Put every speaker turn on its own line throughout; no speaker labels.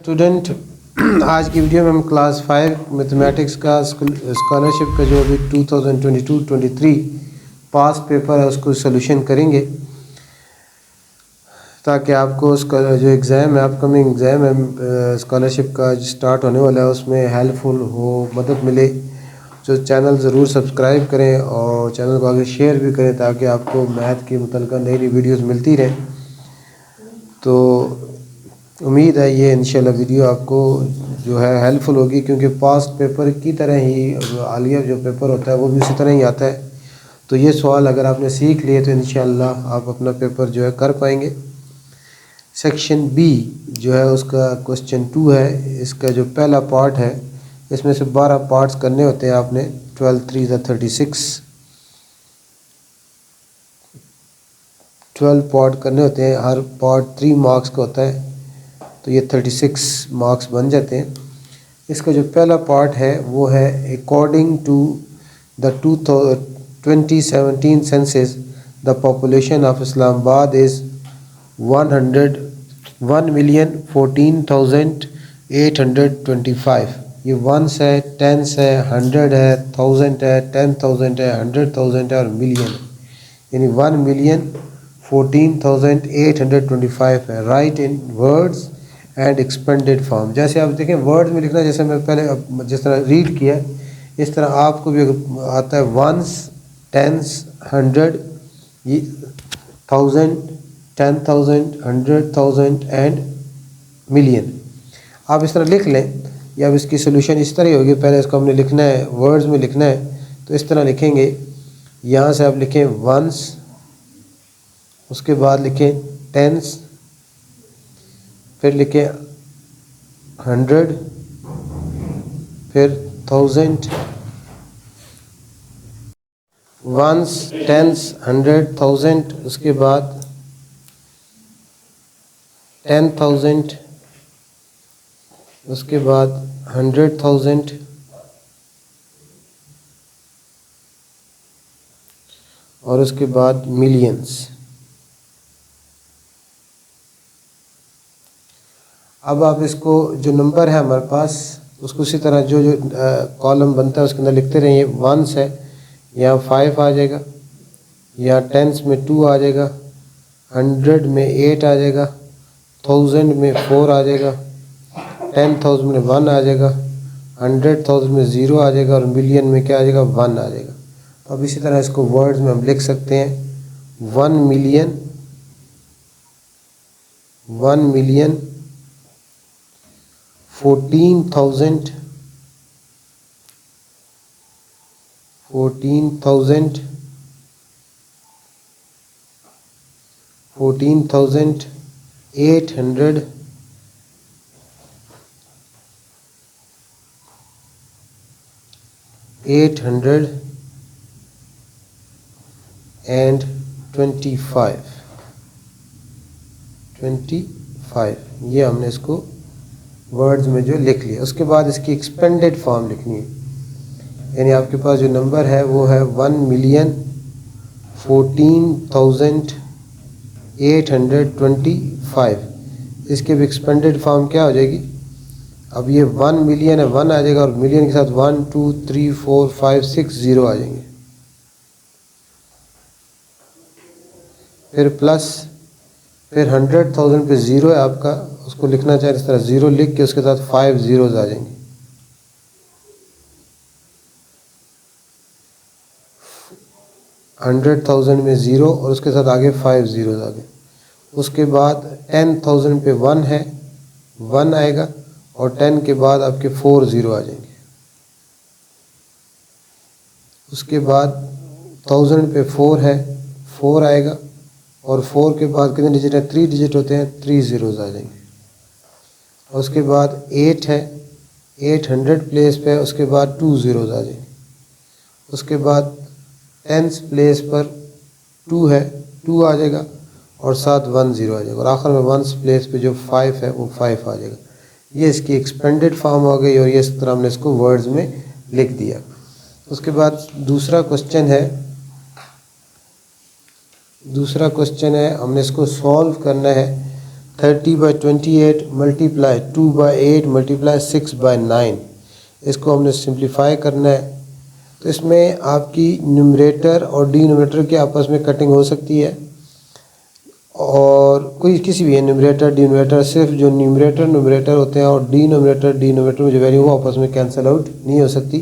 Student आज की video में हम क्लास 5 मैथमेटिक्स का स्कॉलरशिप का जो अभी 2022-23 पास पेपर है उसको सॉल्यूशन करेंगे, ताकि आपको उसका जो एग्ज़ाम है, अपकमिंग एग्ज़ाम है स्कॉलरशिप का स्टार्ट होने वाला है, उसमें हेल्पफुल हो, मदद मिले। जो चैनल ज़रूर सब्सक्राइब करें और चैनल को आगे शेयर भी करें, ताकि आपको मैथ के मुतल्लिक़ नई नई वीडियोज़ मिलती रहें। तो उम्मीद है ये इंशाल्लाह वीडियो आपको जो है हेल्पफुल होगी, क्योंकि पास्ट पेपर की तरह ही आलिया जो पेपर होता है वो भी उसी तरह ही आता है। तो ये सवाल अगर आपने सीख लिए तो इंशाल्लाह आप अपना पेपर जो है कर पाएंगे। सेक्शन बी जो है उसका क्वेश्चन 2 है। इसका जो पहला पार्ट है, इसमें से 12 पार्ट्स करने होते हैं आपने। 12 3 36, 12 पार्ट करने होते हैं, हर पार्ट 3 मार्क्स का होता है, तो ये 36 मार्क्स बन जाते हैं। इसका जो पहला पार्ट है वो है according to the 2017 census the population of Islamabad is 101,14,825। ये वंस है, टेंस है, 100 है, 1000 है, 10,000 है, 100,000 है और मिलियन है। यानी 1,14,825 है। Right in words and expanded form. जैसे आप देखें वर्ड में लिखना, जैसे मैं पहले जिस तरह रीड किया इस तरह आपको भी आता है। Ones, tens, 100, 1000, 10,000, 100,000 and million. आप इस तरह लिख लें, या अब इसकी सोल्यूशन इस तरह होगी। पहले इसको हमने लिखना है, वर्ड्स में लिखना है, तो इस तरह लिखेंगे। यहाँ से आप लिखें वंस, उसके बाद लिखें टेंस, फिर लिखें 100, फिर 1000, वंस, टेंस, 100, 1000, उसके बाद 10,000, उसके बाद 100,000 और उसके बाद मिलियंस। अब आप इसको जो नंबर है हमारे पास उसको उसी तरह जो कॉलम बनता है उसके अंदर लिखते रहिए। वंस है, यहाँ 5 आ जाएगा, यहाँ टेंस में 2 आ जाएगा, 100 में 8 आ जाएगा, 1000 में 4 आ जाएगा, 10,000 में 1 आ जाएगा, 100,000 में 0 आ जाएगा और मिलियन में क्या आ जाएगा, 1 आ जाएगा। अब इसी तरह इसको वर्ड्स में हम लिख सकते हैं। 1 मिलियन, 14,000, 14,800, 825, 25। ये हमने इसको वर्ड्स में जो लिख लिया। उसके बाद इसकी एक्सपेंडेड फॉर्म लिखनी है। यानी आपके पास जो नंबर है वो है 1,14,825। इसके भी एक्सपेंडेड फॉर्म क्या हो जाएगी? अब ये 1 मिलियन है, 1 आ जाएगा और मिलियन के साथ 1 2 3 4 5 6 0 आ जाएंगे। फिर प्लस, फिर 100,000 पे 0 है आपका, उसको लिखना चाहिए इस तरह 0 लिख के उसके साथ 5 zeros आ जाएंगे। 100,000 में 0 और उसके साथ आगे 5 zeros आ गए। उसके बाद 10,000 पे 1 है, 1 आएगा और 10 के बाद आपके 4 0 आ जाएंगे। उसके बाद 1000 पे 4 है, 4 आएगा और 4 के बाद कितने डिजिट है? 3 डिजिट होते हैं, 3 zeros आ जाएंगे। और उसके बाद 8 है, 800 प्लेस पे है, उसके बाद 2 zeros आ जाएंगे। उसके बाद 10th प्लेस पर 2 है, 2 आ जाएगा और साथ 1 0 आ जाएगा। और आखिर में 1st प्लेस पे जो 5 है वो 5 आ जाएगा। ये इसकी एक्सपेंडेड फॉर्म हो गई और ये इस तरह हमने इसको वर्ड्स में लिख दिया। उसके बाद दूसरा क्वेश्चन है, हमने इसको सॉल्व करना है। 30/28 मल्टीप्लाई 2/8 मल्टीप्लाई 6/9, इसको हमने सिंप्लीफाई करना है। तो इसमें आपकी न्यूमरेटर और डिनोमिनेटर की आपस में कटिंग हो सकती है, और कोई किसी भी न्यूमरेटर डिनोमिनेटर, सिर्फ जो न्यूमरेटर होते हैं और डिनोमिनेटर में जो वैल्यू वो आपस में कैंसिल आउट नहीं हो सकती।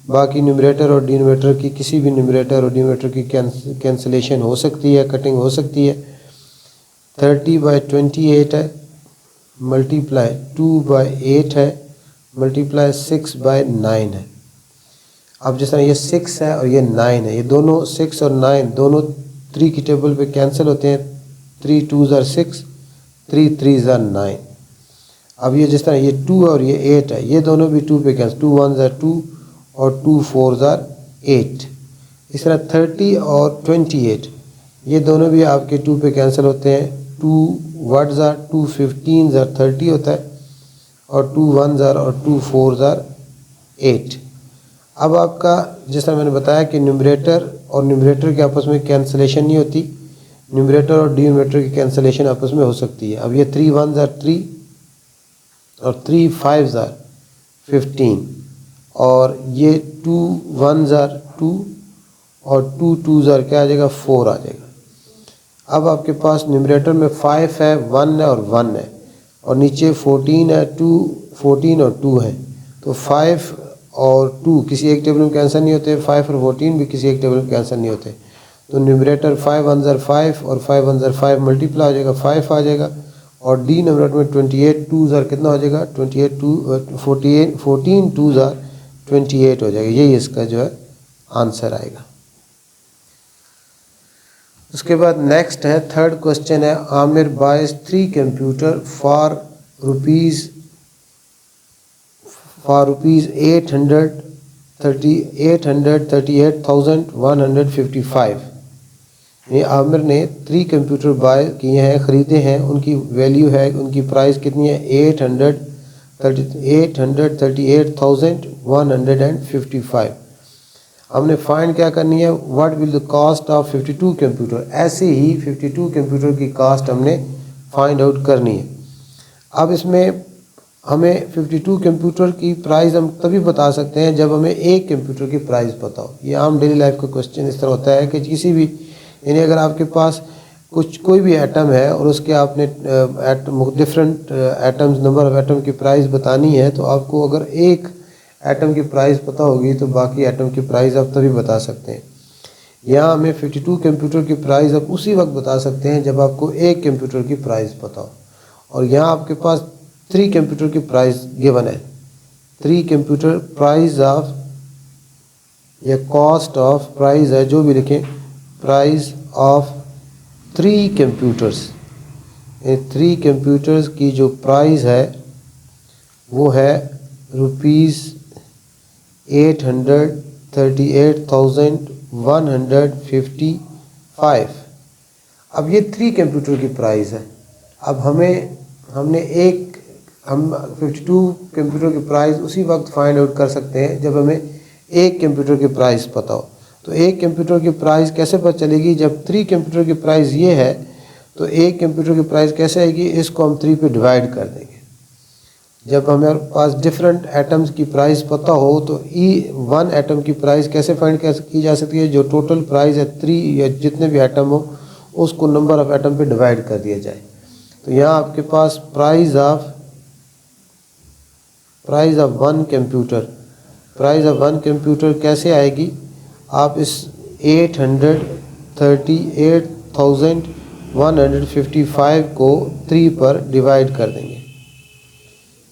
बाकी न्यूमरेटर और डिनोमिनेटर की किसी भी न्यूमरेटर और डिनोमिनेटर की कैंसिलेशन हो सकती है, कटिंग हो सकती है। 30/28 है मल्टीप्लाई 2/8 है मल्टीप्लाई 6/9 है। अब जिस तरह ये 6 है और ये 9 है, ये दोनों 6 और 9 दोनों 3 की टेबल पे कैंसिल होते हैं। 3 2s are 6, 3 3s are 9। अब ये जिस तरह ये 2 है और ये 8 है, ये दोनों भी 2 पे कैंसिल, 2 1s are 2 और 2 4s are 8। इस तरह 30 और 28 ये दोनों भी आपके 2 पे कैंसिल होते हैं। 2 1s are 2 15s are 30 होता है, और 2 1s are और 2 4s are 8। अब आपका जिस तरह मैंने बताया कि न्यूमरेटर और न्यूमरेटर के आपस में कैंसिलेशन नहीं होती, न्यूमरेटर और डिनोमिनेटर की कैंसिलेशन आपस में हो सकती है। अब ये 3 1s are 3 और 3 5s are 15, और ये 2 1s are 2 और 2 2s are क्या आ जाएगा, 4 आ जाएगा। अब आपके पास न्यूमरेटर में 5 है, 1 है और 1 है, और नीचे 14 है, 14 और 2 है। तो 5 और 2 किसी एक टेबल में कैंसिल नहीं होते, 5 और 14 भी किसी एक टेबल में कैंसिल नहीं होते। तो न्यूमरेटर 5 1s are 5 और 5 1s are 5 मल्टीप्लाई हो जाएगा, 5 आ जाएगा, और डी नंबर में 28 2s are कितना हो जाएगा, 28 2 14 2s are 28 हो जाएगा। यही इसका जो है आंसर आएगा। उसके बाद नेक्स्ट है थर्ड क्वेश्चन है, Aamir buys 3 computer for rupees 838,155। ये आमिर ने 3 कंप्यूटर बाय किए हैं, ख़रीदे हैं, उनकी वैल्यू है, उनकी प्राइस कितनी है, 838,155। हमने फाइंड क्या करनी है, what will the cost of 52 computer. ऐसे ही 52 कंप्यूटर की कॉस्ट हमने फाइंड आउट करनी है। अब इसमें हमें 52 कंप्यूटर की प्राइस हम तभी बता सकते हैं जब हमें एक कंप्यूटर की प्राइस पता हो। ये आम डेली लाइफ का क्वेश्चन इस तरह होता है कि किसी भी, यानी अगर आपके पास कोई भी एटम है और उसके आपने different atoms, number of atom की प्राइस बतानी है, तो आपको अगर एक एटम की प्राइस पता होगी तो बाकी एटम की प्राइस आप तभी बता सकते हैं। यहाँ हमें 52 कंप्यूटर की प्राइस आप उसी वक्त बता सकते हैं जब आपको एक कंप्यूटर की प्राइस पता हो। और यहाँ आपके पास 3 कंप्यूटर की प्राइस गिवन है। 3 कंप्यूटर प्राइस ऑफ या कॉस्ट ऑफ, प्राइस है जो भी लिखें, प्राइस ऑफ 3 कंप्यूटर्स। 3 कंप्यूटर्स की जो प्राइस है वो है ₹838,155। अब ये 3 कंप्यूटर की प्राइस है। अब हमने 52 कंप्यूटर की प्राइस उसी वक्त फाइंड आउट कर सकते हैं जब हमें एक कंप्यूटर की प्राइस पता हो। तो एक कंप्यूटर की प्राइस कैसे पता चलेगी, जब 3 कंप्यूटर की प्राइस ये है तो एक कंप्यूटर की प्राइस कैसे आएगी, इसको हम 3 पे डिवाइड कर देंगे। जब हमारे पास डिफरेंट एटम्स की प्राइस पता हो तो वन एटम की प्राइस कैसे फाइंड की जा सकती है, जो टोटल प्राइस है 3 या जितने भी एटम हो उसको नंबर ऑफ एटम पे डिवाइड कर दिया जाए। तो यहाँ आपके पास प्राइस ऑफ वन कंप्यूटर कैसे आएगी, आप इस 838,155 को 3 पर डिवाइड कर देंगे।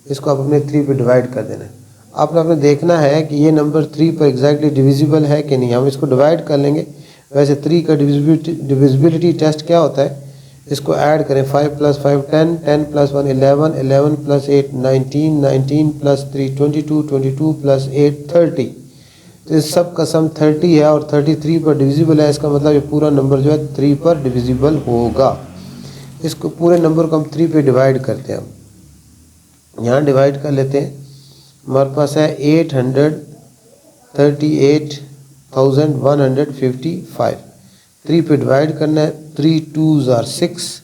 इसको आप अपने 3 पे डिवाइड कर देना है। आपने देखना है कि ये नंबर 3 पर एग्जैक्टली डिविजिबल है कि नहीं। हम इसको डिवाइड कर लेंगे। वैसे 3 का डिविजिबिलिटी टेस्ट क्या होता है, इसको ऐड करें, 5 + 5 10, 10 + 1 11, 11 + 8 19, 19 + 3 22, 22 + 8 30। तो इस सब का सम 30 है और 33 पर डिविजिबल है। इसका मतलब ये पूरा नंबर जो है 3 पर डिविजिबल होगा। इसको पूरे नंबर को हम 3 पे डिवाइड करते हैं। हम यहाँ डिवाइड कर लेते हैं। हमारे पास है 838,155। 3 पे डिवाइड करना है। 3 2s are 6।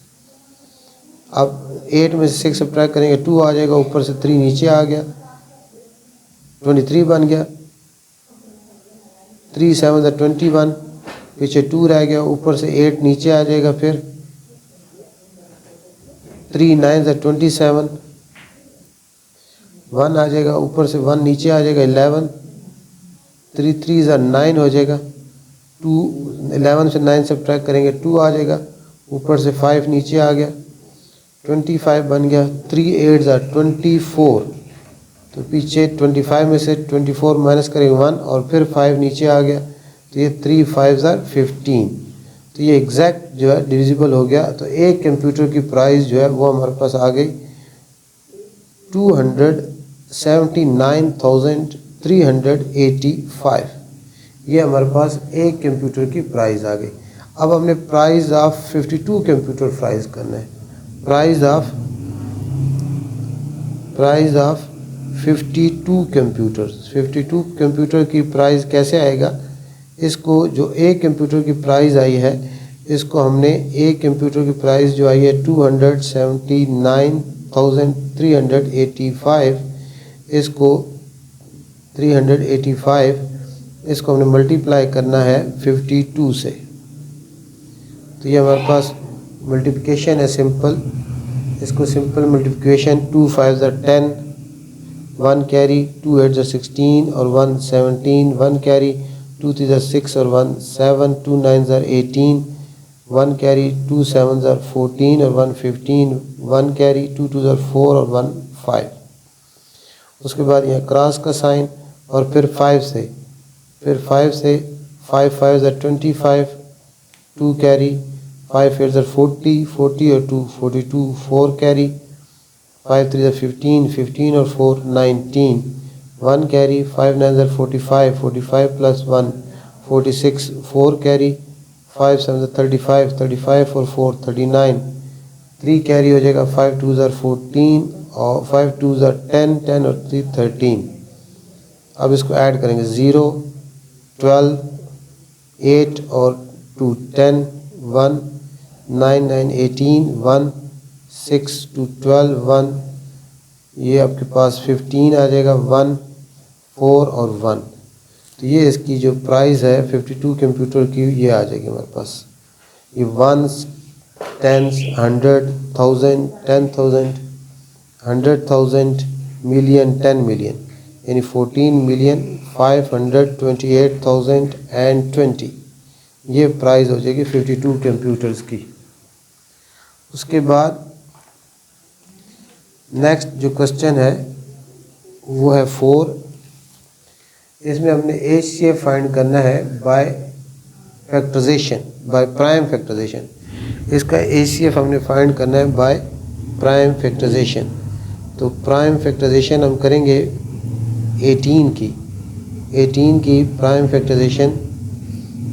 अब 8 में से 6 सब्ट्रैक्ट करेंगे 2 आ जाएगा, ऊपर से 3 नीचे आ गया, 23 बन गया। 3 7 21, पीछे 2 रह गया, ऊपर से 8 नीचे आ जाएगा, फिर 3 9 27, 1 आ जाएगा, ऊपर से 1 नीचे आ जाएगा, 11, 3 3 9 हो जाएगा, 2 11 से 9 सब्ट्रैक्ट करेंगे 2 आ जाएगा, ऊपर से 5 नीचे आ गया, 25 बन गया। 3 8 24, तो पीछे 25 में से 24 माइनस करेंगे 1 और फिर 5 नीचे आ गया, तो ये 3 5 15, तो ये एग्जैक्ट जो है डिविजिबल हो गया। तो एक कंप्यूटर की प्राइस जो है वो हमारे पास आ गई 279,385। ये हमारे पास एक कंप्यूटर की प्राइस आ गई। अब हमने प्राइस ऑफ 52 कंप्यूटर प्राइस करना है। प्राइस ऑफ 52 कंप्यूटर्स, 52 कंप्यूटर की प्राइस कैसे आएगा? इसको जो एक कंप्यूटर की प्राइस आई है, इसको हमने एक कंप्यूटर की प्राइस जो आई है 279,385, इसको 385 इसको हमने मल्टीप्लाई करना है 52 से। तो ये हमारे पास मल्टीप्लिकेशन है सिंपल, इसको सिंपल मल्टीप्लिकेशन 2 5 10, 1 कैरी, 2 8 16 और 1 17, 1 कैरी, 2 3 6 और 1 7, 2 9 18, 1 कैरी, 2 7 14 और 1 15, 1 कैरी, 2 2 4 और 1 5। उसके बाद यहाँ क्रॉस का साइन और फिर 5 से 5 5 25, 2 कैरी, 5 8 40, 40 और 2 42, 4 कैरी, 5 3 15, 15 और 4 19, 1 कैरी, 5 9 45, 45 प्लस 1 46, 4 कैरी, 5 7 35, 35 और 4 39, 3 कैरी हो जाएगा, 5 2 14 और 5 2 10, 10 और 3 13। अब इसको ऐड करेंगे 0 12 8 और 2 10, 1 9 9 18, 1 6 2 12, 1, ये आपके पास 15 आ जाएगा, 1 4 और 1। तो ये इसकी जो प्राइस है 52 कंप्यूटर की ये आ जाएगी हमारे पास। ये 1s 10s 100 1000 10,000 100,000 मिलियन 10 मिलियन, यानी 14,528,020 ये प्राइस हो जाएगी 52 कंप्यूटर्स की। उसके बाद नेक्स्ट जो क्वेश्चन है वो है 4। इसमें हमने HCF फाइंड करना है by factorisation, by prime factorisation. इसका HCF हमने फाइंड करना है बाय प्राइम फैक्टराइजेशन। तो प्राइम फैक्टराइजेशन हम करेंगे 18 की प्राइम फैक्टराइजेशन।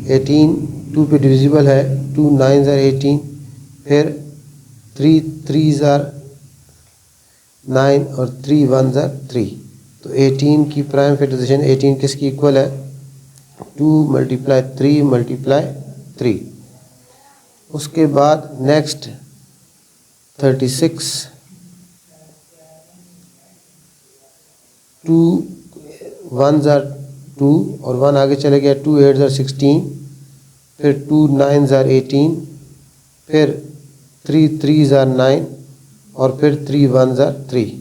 18 2 पे डिविजिबल है, 2 9 18, फिर 3 3 9 और 3 1 3। तो 18 की प्राइम फैक्टराइजेशन 18 किसकी इक्वल है? 2 × 3 × 3। उसके बाद नेक्स्ट 36, 2 1 2 और 1 आगे चले गया, 2 8 16, फिर 2 9 18, फिर 3 3 9 और फिर 3 1 3।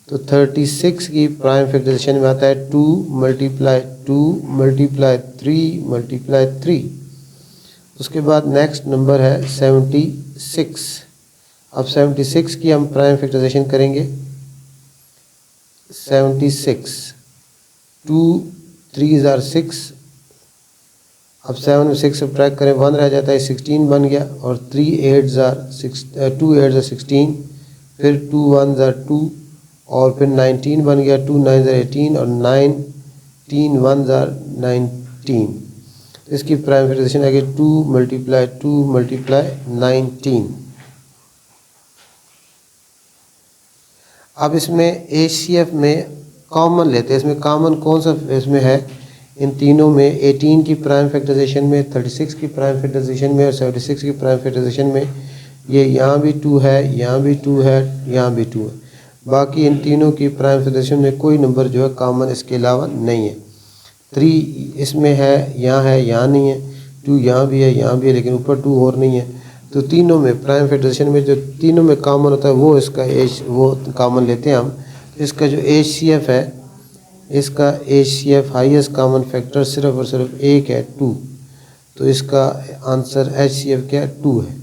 तो 36 की प्राइम फैक्टराइजेशन में आता है 2 × 2 × 3 × 3। उसके बाद नेक्स्ट नंबर है 76। अब 76 की हम प्राइम फैक्टराइजेशन करेंगे। 76 2 3 6, अब 7 में 6 सब्ट्रैक्ट करें 1 रह जाता है, 16 बन गया, और 3 8 2 8 16, फिर 2 1 2 और फिर 19 बन गया, 2 9 18 और 9 3 1 19। इसकी प्राइम फैक्टराइजेशन आगे 2 × 2 × 19। अब इसमें HCF में कॉमन लेते हैं। इसमें कॉमन कौन सा इसमें है? इन तीनों में 18 की प्राइम फैक्टराइजेशन में, 36 की प्राइम फैक्टराइजेशन में और 76 की प्राइम फैक्टराइजेशन में ये यहाँ भी 2 है, यहाँ भी 2 है, यहाँ भी 2 है। बाकी इन तीनों की प्राइम फेडरेशन में कोई नंबर जो है कॉमन इसके अलावा नहीं है। 3 इसमें है, यहाँ नहीं है। 2 यहाँ भी है, यहाँ भी है, लेकिन ऊपर 2 और नहीं है। तो तीनों में प्राइम फेडरेशन में जो तीनों में कॉमन होता है वो इसका एच वो कॉमन लेते हैं हम। तो इसका जो HCF है, इसका HCF हाईएस्ट कॉमन फैक्टर सिर्फ और सिर्फ एक है, 2। तो इसका आंसर HCF क्या है, 2 है।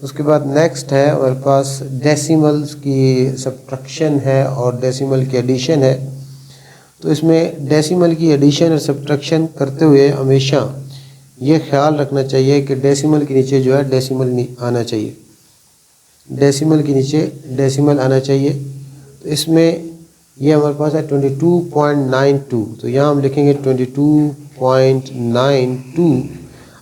उसके बाद नेक्स्ट है हमारे पास डेसिमल्स की सब्ट्रैक्शन है और डेसिमल की एडिशन है। तो इसमें डेसिमल की एडिशन और सब्ट्रैक्शन करते हुए हमेशा ये ख्याल रखना चाहिए कि डेसिमल के नीचे जो है डेसिमल आना चाहिए, डेसिमल के नीचे डेसिमल आना चाहिए। तो इसमें ये हमारे पास है 22.92, तो यहाँ हम लिखेंगे 22.92।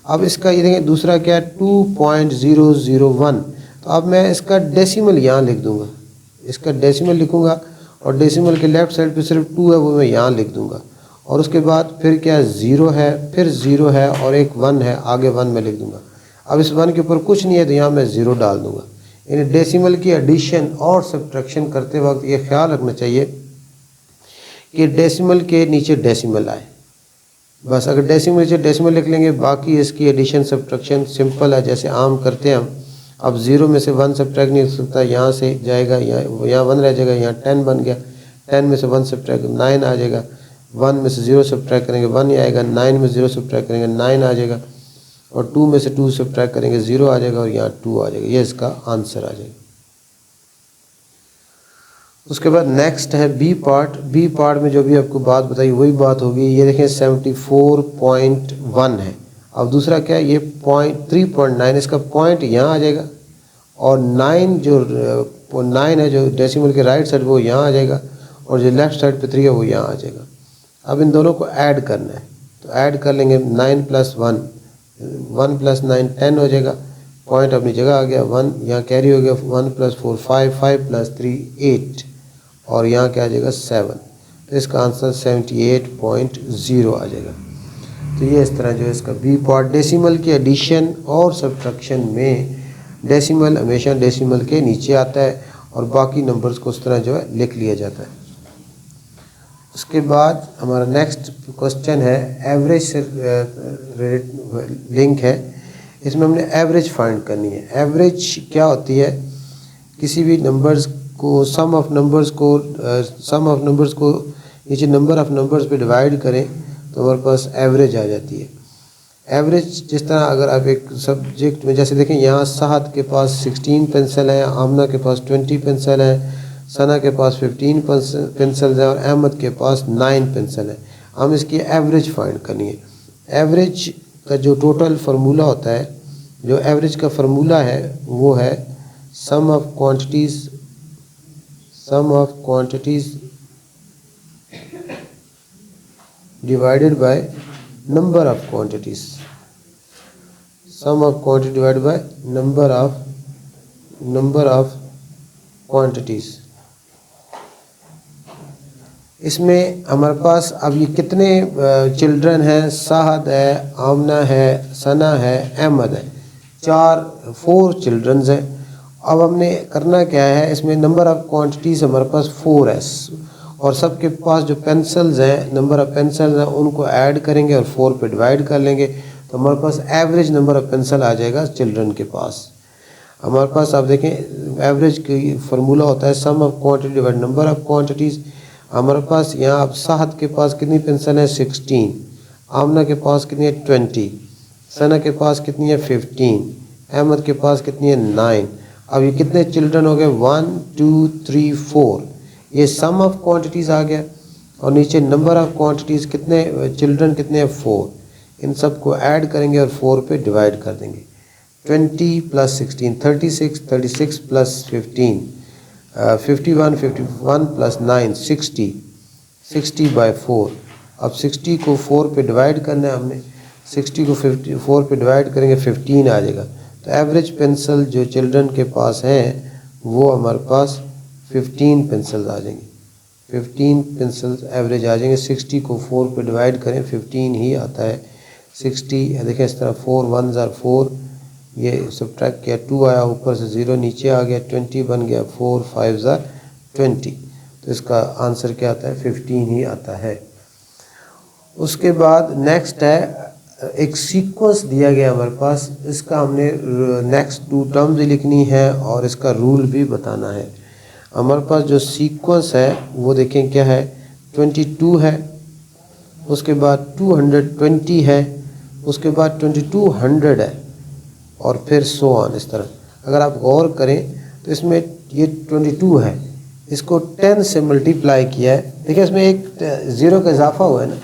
अब इसका ये देखें दूसरा क्या है 2.001। तो अब मैं इसका डेसिमल यहाँ लिख दूँगा, इसका डेसिमल लिखूँगा और डेसिमल के लेफ़्ट साइड पे सिर्फ 2 है, वो मैं यहाँ लिख दूँगा। और उसके बाद फिर क्या 0 है, फिर 0 है और एक 1 है, आगे 1 मैं लिख दूँगा। अब इस 1 के ऊपर कुछ नहीं है तो यहाँ मैं 0 डाल दूँगा। यानी डेसिमल की एडिशन और सब्ट्रैक्शन करते वक्त ये ख्याल रखना चाहिए कि डेसिमल के नीचे डेसिमल आए। बस अगर डेसिमल नीचे डेसिमल लिख लेंगे, बाकी इसकी एडिशन सब्ट्रैक्शन सिंपल है, जैसे आम करते हैं हम। अब 0 में से 1 सब्ट्रैक्ट नहीं हो सकता, यहाँ से जाएगा, यहाँ 1 रह जाएगा, यहाँ 10 बन गया। 10 में से 1 सब्ट्रैक्ट 9 आ जाएगा। 1 में से 0 सब्ट्रैक्ट करेंगे 1 ही आएगा। 9 में 0 सब्ट्रैक्ट करेंगे 9 आ जाएगा। और 2 में से 2 सब्ट्रैक्ट करेंगे 0 आ जाएगा और यहाँ 2 आ जाएगा। ये इसका आंसर आ जाएगा। उसके बाद नेक्स्ट है बी पार्ट। बी पार्ट में जो भी आपको बात बताई वही बात होगी। ये देखें 74.1 है। अब दूसरा क्या है, ये 3.9, इसका पॉइंट यहाँ आ जाएगा और 9 जो 9 है जो डेसिमल के राइट साइड वो यहाँ आ जाएगा और जो लेफ़्ट साइड पे 3 है वो यहाँ आ जाएगा। अब इन दोनों को ऐड करना है, तो ऐड कर लेंगे 9 + 1, 1 + 9 10 हो जाएगा। पॉइंट अपनी जगह आ गया, 1 यहाँ कैरी हो गया। 1 + 4 5, 5 + 3 8 और यहाँ क्या आ जाएगा 7। तो इसका आंसर 78.0 आ जाएगा। तो ये इस तरह जो है इसका बी पार्ट। डेसिमल की एडिशन और सब्ट्रैक्शन में डेसिमल हमेशा डेसिमल के नीचे आता है और बाकी नंबर्स को उस तरह जो है लिख लिया जाता है। उसके बाद हमारा नेक्स्ट क्वेश्चन है एवरेज से लिंक है। इसमें हमने एवरेज फाइंड करनी है। एवरेज क्या होती है, किसी भी नंबर्स को सम ऑफ नंबर्स को नीचे नंबर ऑफ नंबर्स पे डिवाइड करें तो हमारे पास एवरेज आ जाती है। एवरेज जिस तरह अगर आप एक सब्जेक्ट में जैसे देखें, यहाँ साहद के पास 16 पेंसिल है, आमना के पास 20 पेंसिल है, सना के पास 15 पेंसिल्स हैं और अहमद के पास 9 पेंसिल है। हम इसकी एवरेज फाइंड करनी है। एवरेज का जो टोटल फार्मूला होता है, जो एवरेज का फार्मूला है वो है sum of quantities divided by number of quantities. Sum of quantity divided by number of quantities. इसमें हमारे पास अब ये कितने चिल्ड्रन हैं, साहद है, आमना है, सना है, अहमद है, 4 चिल्ड्रंस हैं। अब हमने करना क्या है, इसमें नंबर ऑफ़ क्वांटिटीज़ हमारे पास 4 है और सबके पास जो पेंसिल्स हैं, नंबर ऑफ़ पेंसिल्स हैं उनको ऐड करेंगे और 4 पे डिवाइड कर लेंगे तो हमारे पास एवरेज नंबर ऑफ़ पेंसिल आ जाएगा चिल्ड्रन के पास। हमारे पास आप देखें एवरेज की फार्मूला होता है sum of quantity divide number of quantities. हमारे पास यहाँ अब साहद के पास कितनी पेंसिल है 16, आमना के पास कितनी है 20, सना के पास कितनी है 15, अहमद के पास कितनी है 9। अब ये कितने चिल्ड्रन हो गए 1 2 3 4। ये सम ऑफ क्वांटिटीज़ आ गया और नीचे नंबर ऑफ़ क्वांटिटीज़ कितने चिल्ड्रन कितने हैं 4। इन सब को ऐड करेंगे और 4 पे डिवाइड कर देंगे। 20 + 16 36, 36 + 15 51, 51 + 9 60, 60/4। अब 60 को 4 पे डिवाइड करना है हमने। 60 को 4 पे डिवाइड करेंगे 15 आ जाएगा। तो एवरेज पेंसिल जो चिल्ड्रन के पास हैं वो हमारे पास 15 पेंसिल्स आ जाएंगे। 15 पेंसिल्स एवरेज आ जाएंगे। 60 को 4 पे डिवाइड करें 15 ही आता है। 60 देखें इस तरह 4 1s are 4, ये सब्ट्रैक्ट किया 2 आया, ऊपर से 0 नीचे आ गया, 20 बन गया, 4 5 ज़ा 20। तो इसका आंसर क्या आता है? 15 ही आता है। उसके बाद नेक्स्ट है, एक सीक्वेंस दिया गया हमारे पास, इसका हमने नेक्स्ट 2 टर्म्स लिखनी है और इसका रूल भी बताना है। हमारे पास जो सीक्वेंस है वो देखें क्या है, 22 है, उसके बाद 220 है, उसके बाद 2200 है और फिर सो ऑन। इस तरह अगर आप गौर करें तो इसमें ये 22 है, इसको 10 से मल्टीप्लाई किया है। देखिए इसमें एक 0 का इजाफा हुआ है ना,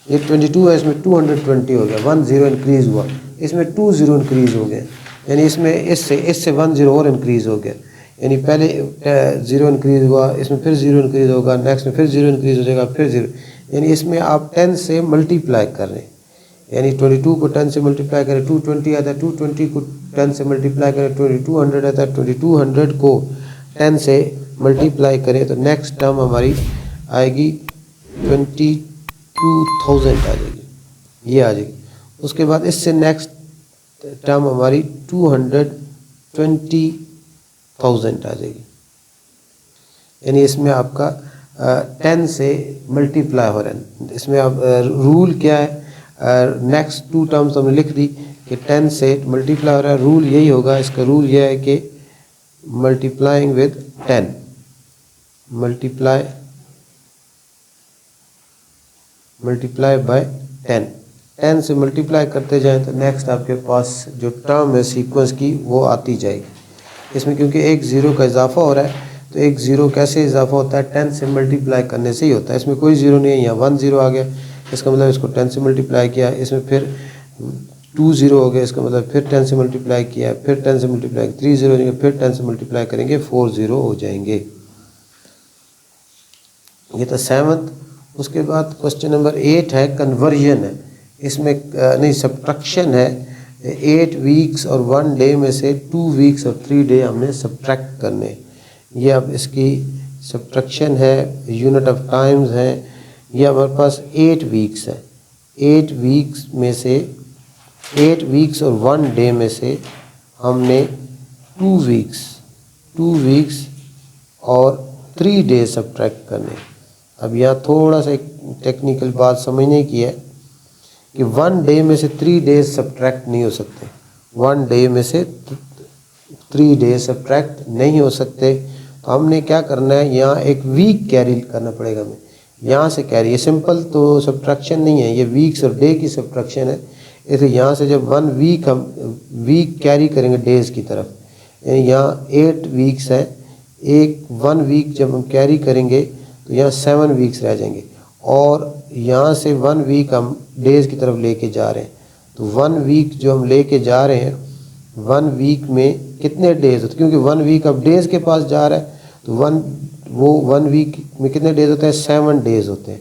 ये 22 है, इसमें 220 हो गया, 1 0 इंक्रीज़ हुआ, इसमें 2 0 इंक्रीज़ हो गया, यानी इसमें इससे 1 0 और इंक्रीज़ हो गया, यानी पहले 0 इंक्रीज़ हुआ, इसमें फिर 0 इंक्रीज़ होगा, नेक्स्ट में फिर 0 इंक्रीज़ हो जाएगा, फिर 0, यानी इसमें आप 10 से मल्टीप्लाई कर रहे हैं, यानी 22 को 10 से मल्टीप्लाई करें 220 आता है, 220 को 10 से मल्टीप्लाई करें 2200 आता है, 2200 को 10 से मल्टीप्लाई करें तो नेक्स्ट टर्म हमारी आएगी 22,000 आ जाएगी, ये आ जाएगी। उसके बाद इससे नेक्स्ट टर्म हमारी 220,000 आ जाएगी, यानी इसमें आपका 10 से मल्टीप्लाई हो रहा है। इसमें अब रूल क्या है, नेक्स्ट 2 टर्म्स हमने लिख दी कि 10 से मल्टीप्लाई हो रहा है, रूल यही होगा, इसका रूल यह है कि मल्टीप्लाइंग विद 10, मल्टीप्लाई बाय 10 से मल्टीप्लाई करते जाएं तो नेक्स्ट आपके पास जो टर्म है सीक्वेंस की वो आती जाएगी। इसमें क्योंकि एक 0 का इजाफा हो रहा है तो एक 0 कैसे इजाफा होता है, 10 से मल्टीप्लाई करने से ही होता है। इसमें कोई 0 नहीं है, यहाँ 1 0 आ गया, इसका मतलब इसको 10 से मल्टीप्लाई किया, इसमें फिर 2 0 हो गया, इसका मतलब फिर 10 से मल्टीप्लाई किया, फिर 10 से मल्टीप्लाई 3 0 हो जाएंगे, फिर 10 से मल्टीप्लाई करेंगे 4 0 हो जाएंगे। ये तो 7th। उसके बाद क्वेश्चन नंबर 8 है, कन्वर्जन है, इसमें नहीं सब्ट्रैक्शन है। 8 वीक्स और 1 डे में से 2 वीक्स और 3 डे हमने सब्ट्रैक्ट करने। ये अब इसकी सब्ट्रैक्शन है, यूनिट ऑफ टाइम्स है। ये हमारे पास 8 वीक्स है, 8 वीक्स में से 8 वीक्स और 1 डे में से हमने 2 वीक्स और 3 डे सब्ट्रैक्ट करने। अब यहाँ थोड़ा सा एक टेक्निकल बात समझने की है कि 1 डे में से 3 डेज सब्ट्रैक्ट नहीं हो सकते, 1 डे में से 3 डेज सब्ट्रैक्ट नहीं हो सकते। तो हमने क्या करना है, यहाँ एक वीक कैरी करना पड़ेगा हमें, यहाँ से कैरी। ये सिंपल तो सब्ट्रैक्शन नहीं है, ये वीक्स और डे की सब्ट्रैक्शन है। इसलिए यहाँ से जब 1 वीक हम वीक कैरी करेंगे डेज की तरफ, यानी यहाँ 8 वीक्स है, 1 वीक जब हम कैरी करेंगे तो यहाँ 7 वीक्स रह जाएंगे, और यहाँ से 1 वीक हम डेज़ की तरफ लेके जा रहे हैं। तो 1 वीक जो हम लेके जा रहे हैं, 1 वीक में कितने डेज होते हैं, क्योंकि 1 वीक अब डेज़ के पास जा रहा है तो 1 वीक में कितने डेज होते हैं, 7 डेज होते हैं।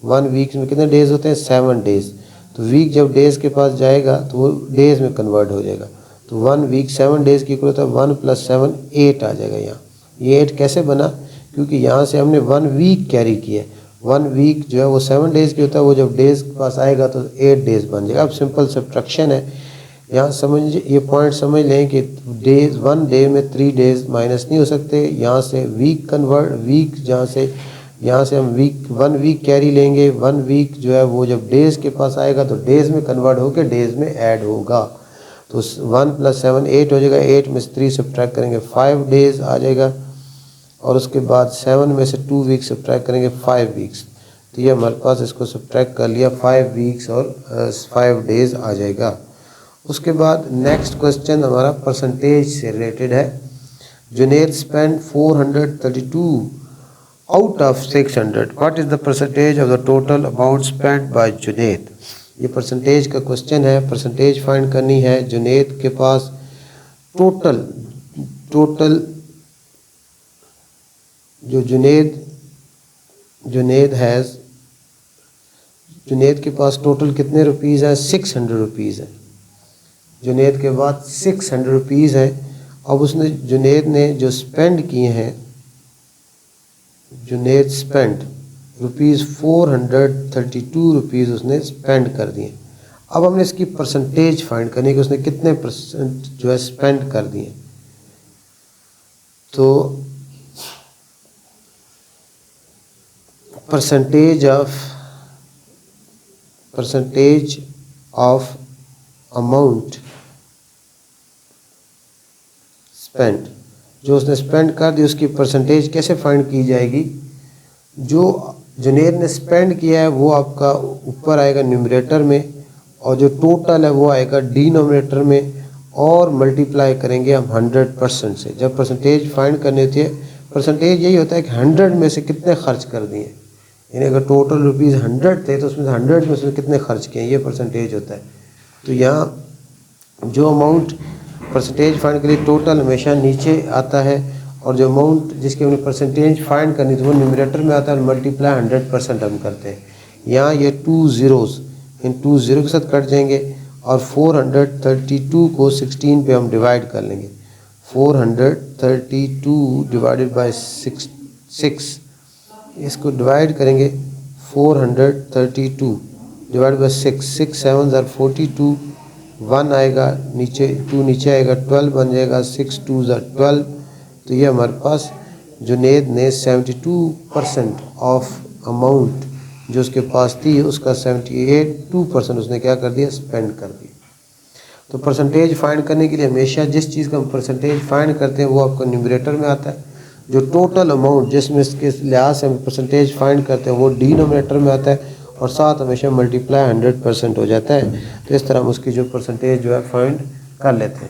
1 वीक में कितने डेज होते हैं, 7 डेज। तो वीक जब डेज़ के पास जाएगा तो वो डेज़ में कन्वर्ट हो जाएगा। तो 1 वीक 7 डेज़ की इक्वल होता है, 1 + 7 8 आ जाएगा यहाँ। ये 8 कैसे बना, क्योंकि यहाँ से हमने 1 वीक कैरी किया है। 1 वीक जो है वो 7 डेज़ की होता है, वो जब डेज़ के पास आएगा तो 8 डेज़ बन जाएगा। अब सिंपल सब्ट्रैक्शन है, यहाँ समझ ये पॉइंट समझ लें कि डेज़ 1 डे में 3 डेज़ माइनस नहीं हो सकते। यहाँ से वीक कन्वर्ट, वीक यहाँ से हम 1 वीक कैरी लेंगे, 1 वीक जो है वो जब डेज़ के पास आएगा तो डेज़ में कन्वर्ट होकर डेज़ में ऐड होगा। तो 1 + 7 8 हो जाएगा, 8 में से 3 सब्ट्रैक्ट करेंगे 5 डेज़ आ जाएगा, और उसके बाद 7 में से 2 वीक्स सब्ट्रैक्ट करेंगे 5 वीक्स। तो ये हमारे पास इसको सब्ट्रैक्ट कर लिया, 5 वीक्स और 5 डेज़ आ जाएगा। उसके बाद नेक्स्ट क्वेश्चन हमारा परसेंटेज से रिलेटेड है। Junaid spend 432 out of 600, what is the percentage of the total amount spend by Junaid. ये परसेंटेज का क्वेश्चन है, परसेंटेज फाइंड करनी है। जुनेद के पास टोटल जो जुनेद के पास टोटल कितने रुपीज़ हैं, 600 रुपीज़ है। जुनेद के बाद 600 रुपीज़ है। अब जुनेद ने जो स्पेंड किए हैं, जुनेद स्पेंड ₹432 उसने स्पेंड कर दिए। अब हमने इसकी परसेंटेज फाइंड करनी है कि उसने कितने परसेंट जो है स्पेंड कर दिए। तो परसेंटेज ऑफ अमाउंट स्पेंड, जो उसने स्पेंड कर दी उसकी परसेंटेज कैसे फाइंड की जाएगी। जो जुनेद ने स्पेंड किया है वो आपका ऊपर आएगा न्यूमरेटर में, और जो टोटल है वो आएगा डिनोमिनेटर में, और मल्टीप्लाई करेंगे हम 100% से। जब परसेंटेज फाइंड करनी होती है, परसेंटेज यही होता है कि 100 में से कितने खर्च कर दिए, यानी अगर टोटल रुपीज़ 100 थे तो उसमें से 100 में से कितने खर्च किए, ये परसेंटेज होता है। तो यहाँ जो अमाउंट परसेंटेज फाइंड के लिए टोटल हमेशा नीचे आता है, और जो अमाउंट जिसकी हमने परसेंटेज फाइंड करनी थी वो न्यूमरेटर में आता है, मल्टीप्लाई 100% हम करते हैं। यहाँ ये 2 ज़ीरोज़ इन 2 ज़ीरो के साथ कट जाएंगे, और 432 को 16 पे हम डिवाइड कर लेंगे। 432 डिवाइडेड बाय 6, इसको डिवाइड करेंगे। 432 डिवाइड बाय 6 7 ज़ार 42, 1 आएगा नीचे, 2 नीचे आएगा, 12 बन जाएगा, 6 2 ज़ार 12। तो ये हमारे पास जुनेद ने 72% ऑफ अमाउंट जो उसके पास थी उसका 78% उसने क्या कर दिया, स्पेंड कर दिया। तो परसेंटेज फाइंड करने के लिए हमेशा जिस चीज़ का हम परसेंटेज फाइंड करते हैं वो आपका न्यूमरेटर में आता है। जो टोटल अमाउंट जिसमें इसके लिहाज से हम परसेंटेज फाइंड करते हैं वो डिनोमिनेटर में आता है, और साथ हमेशा मल्टीप्लाई 100% हो जाता है। तो इस तरह हम उसकी जो परसेंटेज जो है फाइंड कर लेते हैं।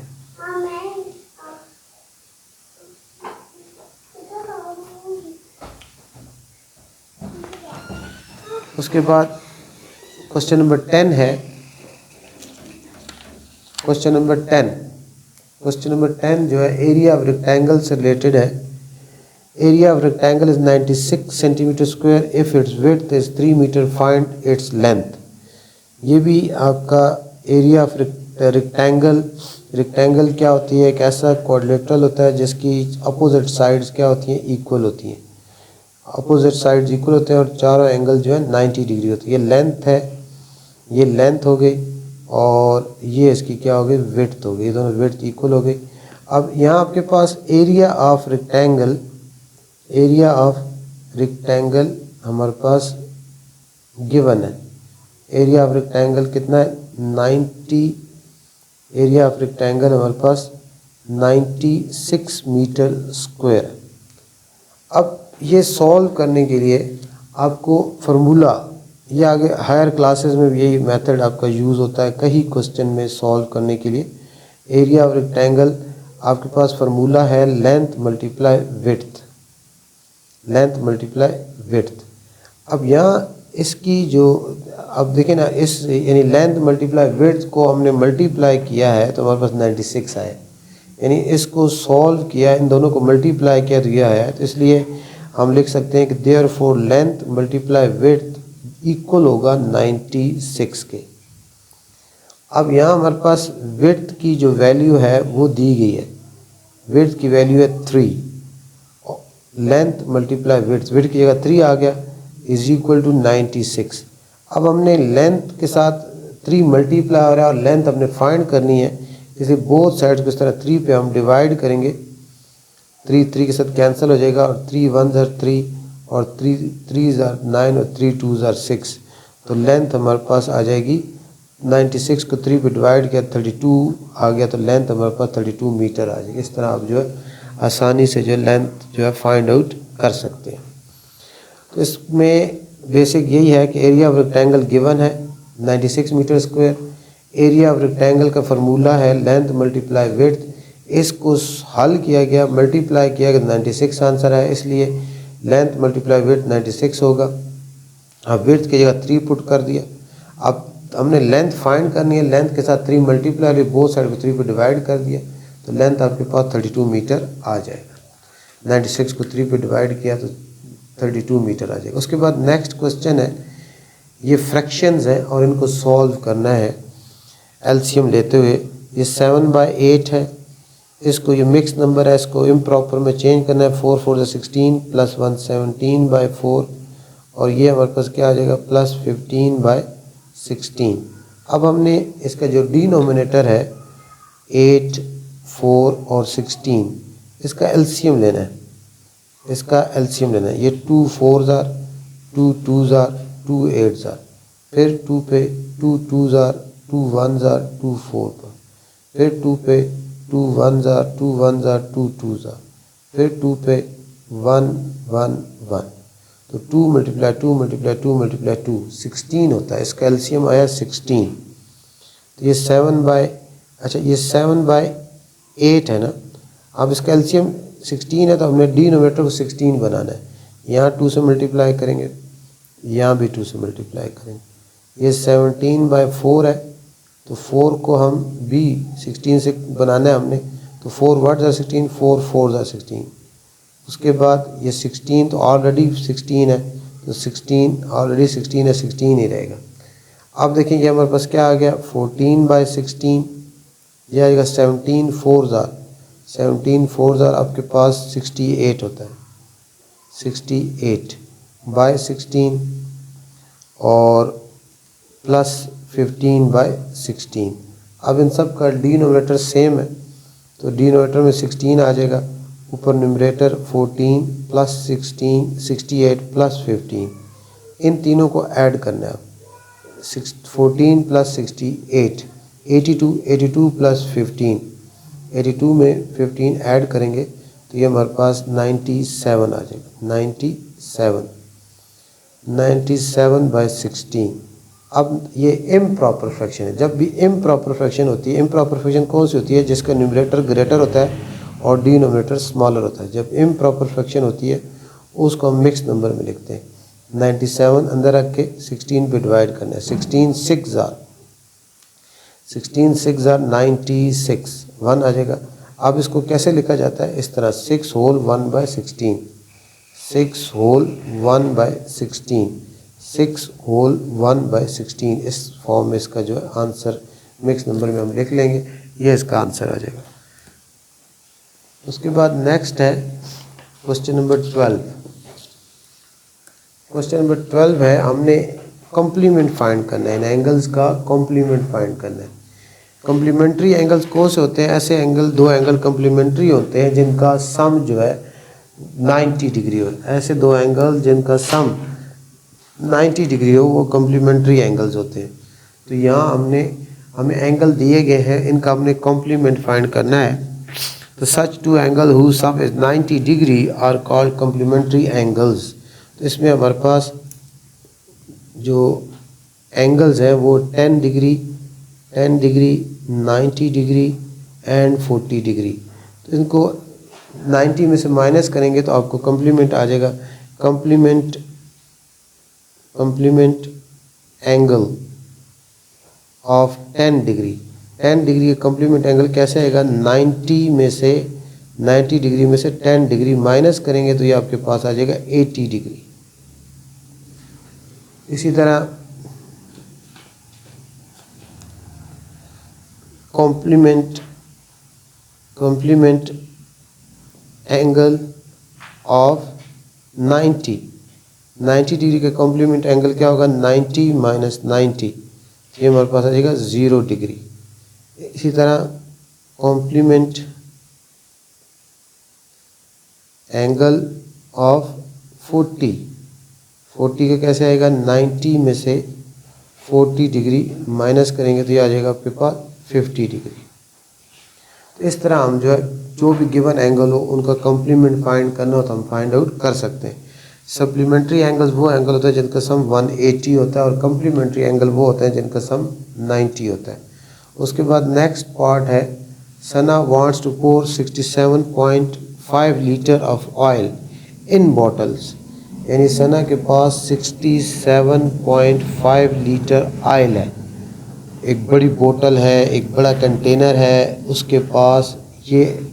उसके बाद क्वेश्चन नंबर 10 है। क्वेश्चन नंबर 10 जो है एरिया ऑफ रेक्टेंगल से रिलेटेड है। Area of rectangle is 96 centimetre square if its width is 3 metre, find its length. ये भी आपका एरिया ऑफ रेक्टेंगल क्या होती है, एक ऐसा क्वाड्रिलेटरल होता है जिसकी अपोजिट साइड्स क्या होती हैं, इक्वल होती हैं। अपोजिट साइड्स इक्वल होते हैं और चारों एंगल जो है 90 डिग्री होती है। ये लेंथ है, ये लेंथ हो गई, और ये इसकी क्या हो गई, विड्थ हो गई। ये दोनों विड्थ इक्वल हो गई। अब यहाँ आपके पास एरिया ऑफ रेक्टेंगल हमारे पास गिवन है। एरिया ऑफ रेक्टेंगल कितना है, 90। एरिया ऑफ रेक्टेंगल हमारे पास 96 मीटर स्क्वायर है। अब ये सॉल्व करने के लिए आपको फार्मूला, ये आगे हायर क्लासेस में भी यही मेथड आपका यूज़ होता है कई क्वेश्चन में सॉल्व करने के लिए। एरिया ऑफ रेक्टेंगल आपके पास फार्मूला है लेंथ मल्टीप्लाई विड्थ। अब यहाँ इसकी जो, अब देखें ना, इस यानी लेंथ मल्टीप्लाई विड्थ को हमने मल्टीप्लाई किया है तो हमारे पास 96 आए, यानी इसको सॉल्व किया, इन दोनों को मल्टीप्लाई किया तो यह आया। तो इसलिए हम लिख सकते हैं कि therefore length multiply width equal होगा 96 के। अब यहाँ हमारे पास विड्थ की जो वैल्यू है वो दी गई है, विड्थ की वैल्यू है 3, लेंथ मल्टीप्लाई विड्थ की जगह 3 आ गया, इज इक्वल टू 96। अब हमने लेंथ के साथ 3 मल्टीप्लाई हो रहा है और लेंथ हमने फाइंड करनी है, इसलिए बोथ साइड्स को इस तरह 3 पे हम डिवाइड करेंगे। 3 के साथ कैंसिल हो जाएगा, और 3 1 ज़ार 3, और 3 ज़ार 9, और 3 2 ज़ार 6। तो लेंथ हमारे पास आ जाएगी, 96 को 3 पे डिवाइड किया 32 आ गया, तो लेंथ हमारे पास 32 मीटर आ जाएगी। इस तरह आप जो है आसानी से जो लेंथ जो है फाइंड आउट कर सकते हैं। तो इसमें बेसिक यही है कि एरिया ऑफ रेक्टेंगल गिवन है 96 metre square. Area of rectangle का फार्मूला है लेंथ मल्टीप्लाई विड्थ। इसको हल किया गया, मल्टीप्लाई किया गया, 96 आंसर है, इसलिए लेंथ मल्टीप्लाई विड्थ 96 होगा। अब विड्थ की जगह 3 पुट कर दिया। अब हमने लेंथ फाइंड करनी है, लेंथ के साथ 3 मल्टीप्लाई, बोथ साइड को 3 पे डिवाइड कर दिया, तो लेंथ आपके पास 32 मीटर आ जाएगा। 96 को 3 पे डिवाइड किया तो 32 मीटर आ जाएगा। उसके बाद नेक्स्ट क्वेश्चन है, ये फ्रैक्शंस हैं और इनको सॉल्व करना है एलसीएम लेते हुए। ये 7/8 है, इसको ये मिक्स नंबर है, इसको इम्प्रॉपर में चेंज करना है। 4 4 16 प्लस 1 17/4, और ये हमारे पास क्या आ जाएगा, प्लस 15/16। अब हमने इसका जो डिनोमिनेटर है 8, 4 और 16, इसका एलसीएम लेना है, इसका एलसीएम लेना है। ये 2 4 जार, 2 2 जार, 2 8 जार, फिर 2 पे 2 2 जार, 2 1 जार, 2 4 पर, फिर 2 पे 2 1 जार, 2 1 जार, 2 2 जार, फिर 2 पे 1 1 1, तो 2 मल्टीप्लाई 2 मल्टीप्लाई 2 मल्टीप्लाई 2 16 होता है। इसका एलसीएम आया 16। तो ये 7/8 है ना। अब इसका एलसीएम 16 है तो हमने डिनोमिनेटर को 16 बनाना है। यहाँ 2 से मल्टीप्लाई करेंगे, यहाँ भी 2 से मल्टीप्लाई करेंगे। ये 17/4 है, तो 4 को हम भी 16 से बनाना है हमने, तो 4 व्हाट ज़ा 16, 4 4 ज़ा 16। उसके बाद ये 16 तो ऑलरेडी 16 है, तो 16 ऑलरेडी 16 है, 16 ही रहेगा। अब देखेंगे हमारे पास क्या आ गया, 14/16, यह आएगा 17 4 ज़ार, 17 4 ज़ार आपके पास 68 होता है, 68/16 और प्लस 15/16। अब इन सब का डिनोमिनेटर सेम है, तो डिनोमिनेटर में 16 आ जाएगा, ऊपर न्यूमरेटर 14 प्लस 16 68 प्लस 15, इन तीनों को ऐड करना है। 14 प्लस 68 82, 82 प्लस 15, 82 में 15 ऐड करेंगे तो ये हमारे पास 97 आ जाएगा, 97/16। अब ये इम्प्रॉपर फ्रैक्शन है। जब भी इम्प्रॉपर फ्रैक्शन होती है, इम्प्रॉपर फ्रैक्शन कौन सी होती है, जिसका न्यूमरेटर ग्रेटर होता है और डिनोमिनेटर स्मॉलर होता है। जब इम्प्रॉपर फ्रैक्शन होती है उसको हम मिक्स नंबर में लिखते हैं। 97 अंदर रख के 16 पे डिवाइड करना है। 16 6 ज़ार, 16 6 ज़ार 96, 1 आ जाएगा। अब इसको कैसे लिखा जाता है, इस तरह 6 होल 1/16, 6 होल 1/16, 6 होल 1/16, इस फॉर्म में इसका जो है आंसर मिक्स नंबर में हम लिख लेंगे, ये इसका आंसर आ जाएगा। उसके बाद नेक्स्ट है क्वेश्चन नंबर 12। क्वेश्चन नंबर 12 है, हमने कॉम्प्लीमेंट फाइंड करना है, इन एंगल्स का कॉम्प्लीमेंट फाइंड करना है। कॉम्प्लीमेंट्री एंगल्स कौन से होते हैं, ऐसे एंगल, दो एंगल कॉम्प्लीमेंट्री होते हैं जिनका सम जो है 90 डिग्री हो। ऐसे दो एंगल जिनका सम 90 डिग्री हो वो कॉम्प्लीमेंट्री एंगल्स होते हैं। तो यहाँ हमें एंगल दिए गए हैं, इनका हमने कॉम्प्लीमेंट फाइंड करना है। तो such two angle whose sum is 90 degree are called complementary angles। तो इसमें हमारे पास जो एंगल्स हैं वो 10 डिग्री, 90 डिग्री एंड 40 डिग्री। तो इनको 90 में से माइनस करेंगे तो आपको कॉम्प्लीमेंट आ जाएगा। Complement angle of 10 degree, 10 degree का कॉम्प्लीमेंट एंगल कैसे आएगा, 90 डिग्री में से 10 डिग्री माइनस करेंगे तो ये आपके पास आ जाएगा 80 डिग्री। इसी तरह कॉम्प्लीमेंट एंगल ऑफ 90 डिग्री का कॉम्प्लीमेंट एंगल क्या होगा, 90 माइनस 90, ये हमारे पास आ जाएगा 0 डिग्री। इसी तरह कॉम्प्लीमेंट एंगल ऑफ 40 का कैसे आएगा, 90 में से 40 डिग्री माइनस करेंगे तो ये आ जाएगा आपके पास 50 डिग्री। तो इस तरह हम जो है जो भी गिवन एंगल हो उनका कॉम्प्लीमेंट फाइंड करना हो तो हम फाइंड आउट कर सकते हैं। सप्लीमेंट्री एंगल्स वो एंगल होता है जिनका सम 180 होता है और कॉम्प्लीमेंट्री एंगल वो होता है जिनका सम 90 होता है। उसके बाद नेक्स्ट पार्ट है, Sana wants to pour 67.5 litre of oil in bottles. यानी सना के पास 67.5 लीटर ऑयल है, एक बड़ी बोतल है, एक बड़ा कंटेनर है, उसके पास ये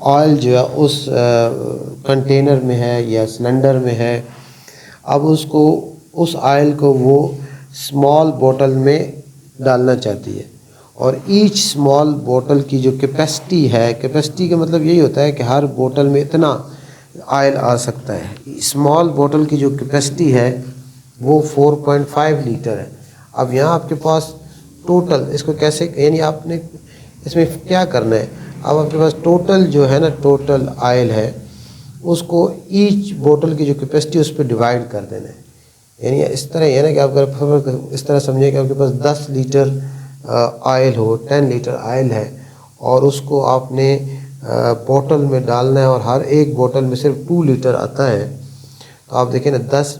ऑयल जो है उस कंटेनर में है या सिलेंडर में है। अब उसको उस ऑयल को वो स्मॉल बोतल में डालना चाहती है और ईच स्मॉल बोतल की जो कैपेसिटी है, कैपेसिटी का मतलब यही होता है कि हर बोतल में इतना ऑयल आ सकता है। स्मॉल बोतल की जो कैपेसिटी है वो 4.5 लीटर है। अब यहाँ आपके पास टोटल इसको कैसे, यानी आपने इसमें क्या करना है, अब आपके पास टोटल जो है ना, टोटल आयल है उसको ईच बोतल की जो कैपेसिटी उस पर डिवाइड कर देना है। यानी इस तरह है ना कि आप अगर इस तरह समझिए कि आपके पास 10 लीटर आयल हो, 10 लीटर आयल है और उसको आपने बोतल में डालना है और हर एक बोतल में सिर्फ 2 लीटर आता है। तो आप देखें ना 10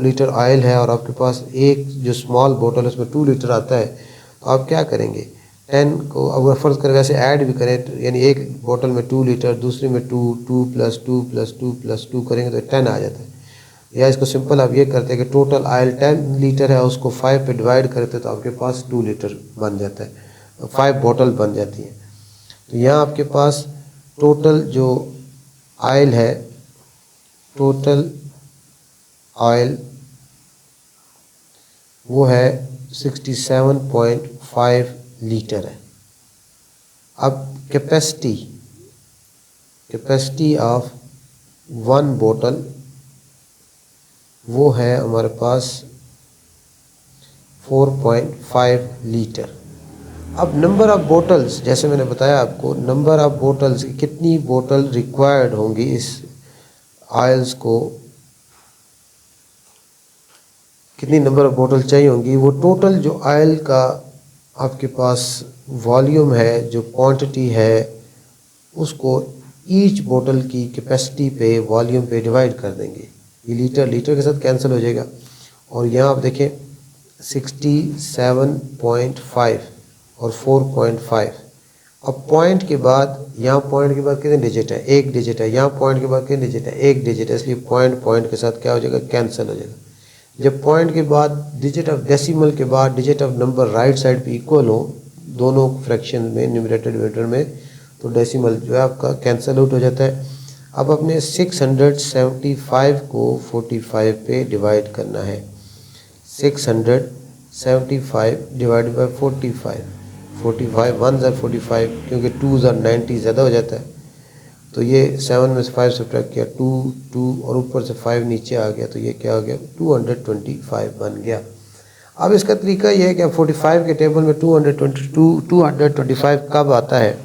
लीटर आयल है और आपके पास एक जो स्मॉल बोतल है उसमें 2 लीटर आता है। तो आप क्या करेंगे, 10 को अगर फ़र्ज़ करें वैसे ऐड भी करें तो यानी एक बोतल में 2 लीटर, दूसरी में 2, 2 + 2 + 2 + 2 करेंगे तो 10 आ जाता है। या इसको सिंपल आप ये करते हैं कि टोटल आयल 10 लीटर है, उसको 5 पे डिवाइड करते तो आपके पास 2 लीटर बन जाता है, 5 बोतल बन जाती हैं। तो यहाँ आपके पास टोटल जो आयल है, टोटल आयल वो है 67.5 लीटर है। अब कैपेसिटी ऑफ 1 बोतल वो है हमारे पास 4.5 लीटर। अब नंबर ऑफ़ बोटल्स, जैसे मैंने बताया आपको, नंबर ऑफ़ बोटल्स कितनी बोतल रिक्वायर्ड होंगी इस आयल्स को, कितनी नंबर ऑफ़ बोतल चाहिए होंगी, वो टोटल जो आयल का आपके पास वॉल्यूम है, जो क्वांटिटी है, उसको ईच बोतल की कैपेसिटी पे, वॉल्यूम पे डिवाइड कर देंगे। ये लीटर के साथ कैंसिल हो जाएगा और यहाँ आप देखें 67.5 और 4.5। अब पॉइंट के बाद, यहाँ पॉइंट के बाद कितने डिजिट है, एक डिजिट है, यहाँ पॉइंट के बाद कितने डिजिट है, एक डिजिट है, इसलिए पॉइंट के साथ क्या हो जाएगा, कैंसिल हो जाएगा। जब पॉइंट के बाद डिजिट ऑफ डेसिमल के बाद digit of number right side पे इक्वल हो दोनों फ्रैक्शन में, न्यूमरेटर डिनोमिनेटर में, तो डेसिमल जो है आपका कैंसिल आउट हो जाता है। अब अपने 675 को 45 पे डिवाइड करना है। 675 डिवाइड बाई 45, 45 1 ज़ा 45, क्योंकि 2 ज़ा 90 ज़्यादा हो जाता है। तो ये 7 में से 5 सब्ट्रैक्ट किया, 2 और ऊपर से 5 नीचे आ गया, तो ये क्या हो गया, 225 बन गया। अब इसका तरीका ये है कि 45 के टेबल में 225 कब आता है,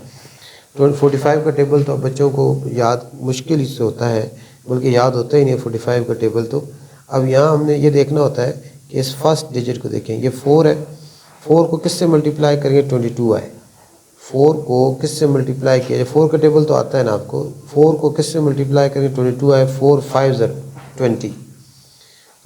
45 का टेबल तो बच्चों को याद मुश्किल ही से होता है, बल्कि याद होता ही नहीं 45 का टेबल। तो अब यहाँ हमने ये देखना होता है कि इस फर्स्ट डिजिट को देखें, ये 4 है, 4 को किससे मल्टीप्लाई करेंगे, 22 आए। 4 को किससे मल्टीप्लाई किया जाए, 4 का टेबल तो आता है ना आपको, 4 को किससे मल्टीप्लाई करेंगे, 22 आए, 4 5 ज़ा 20,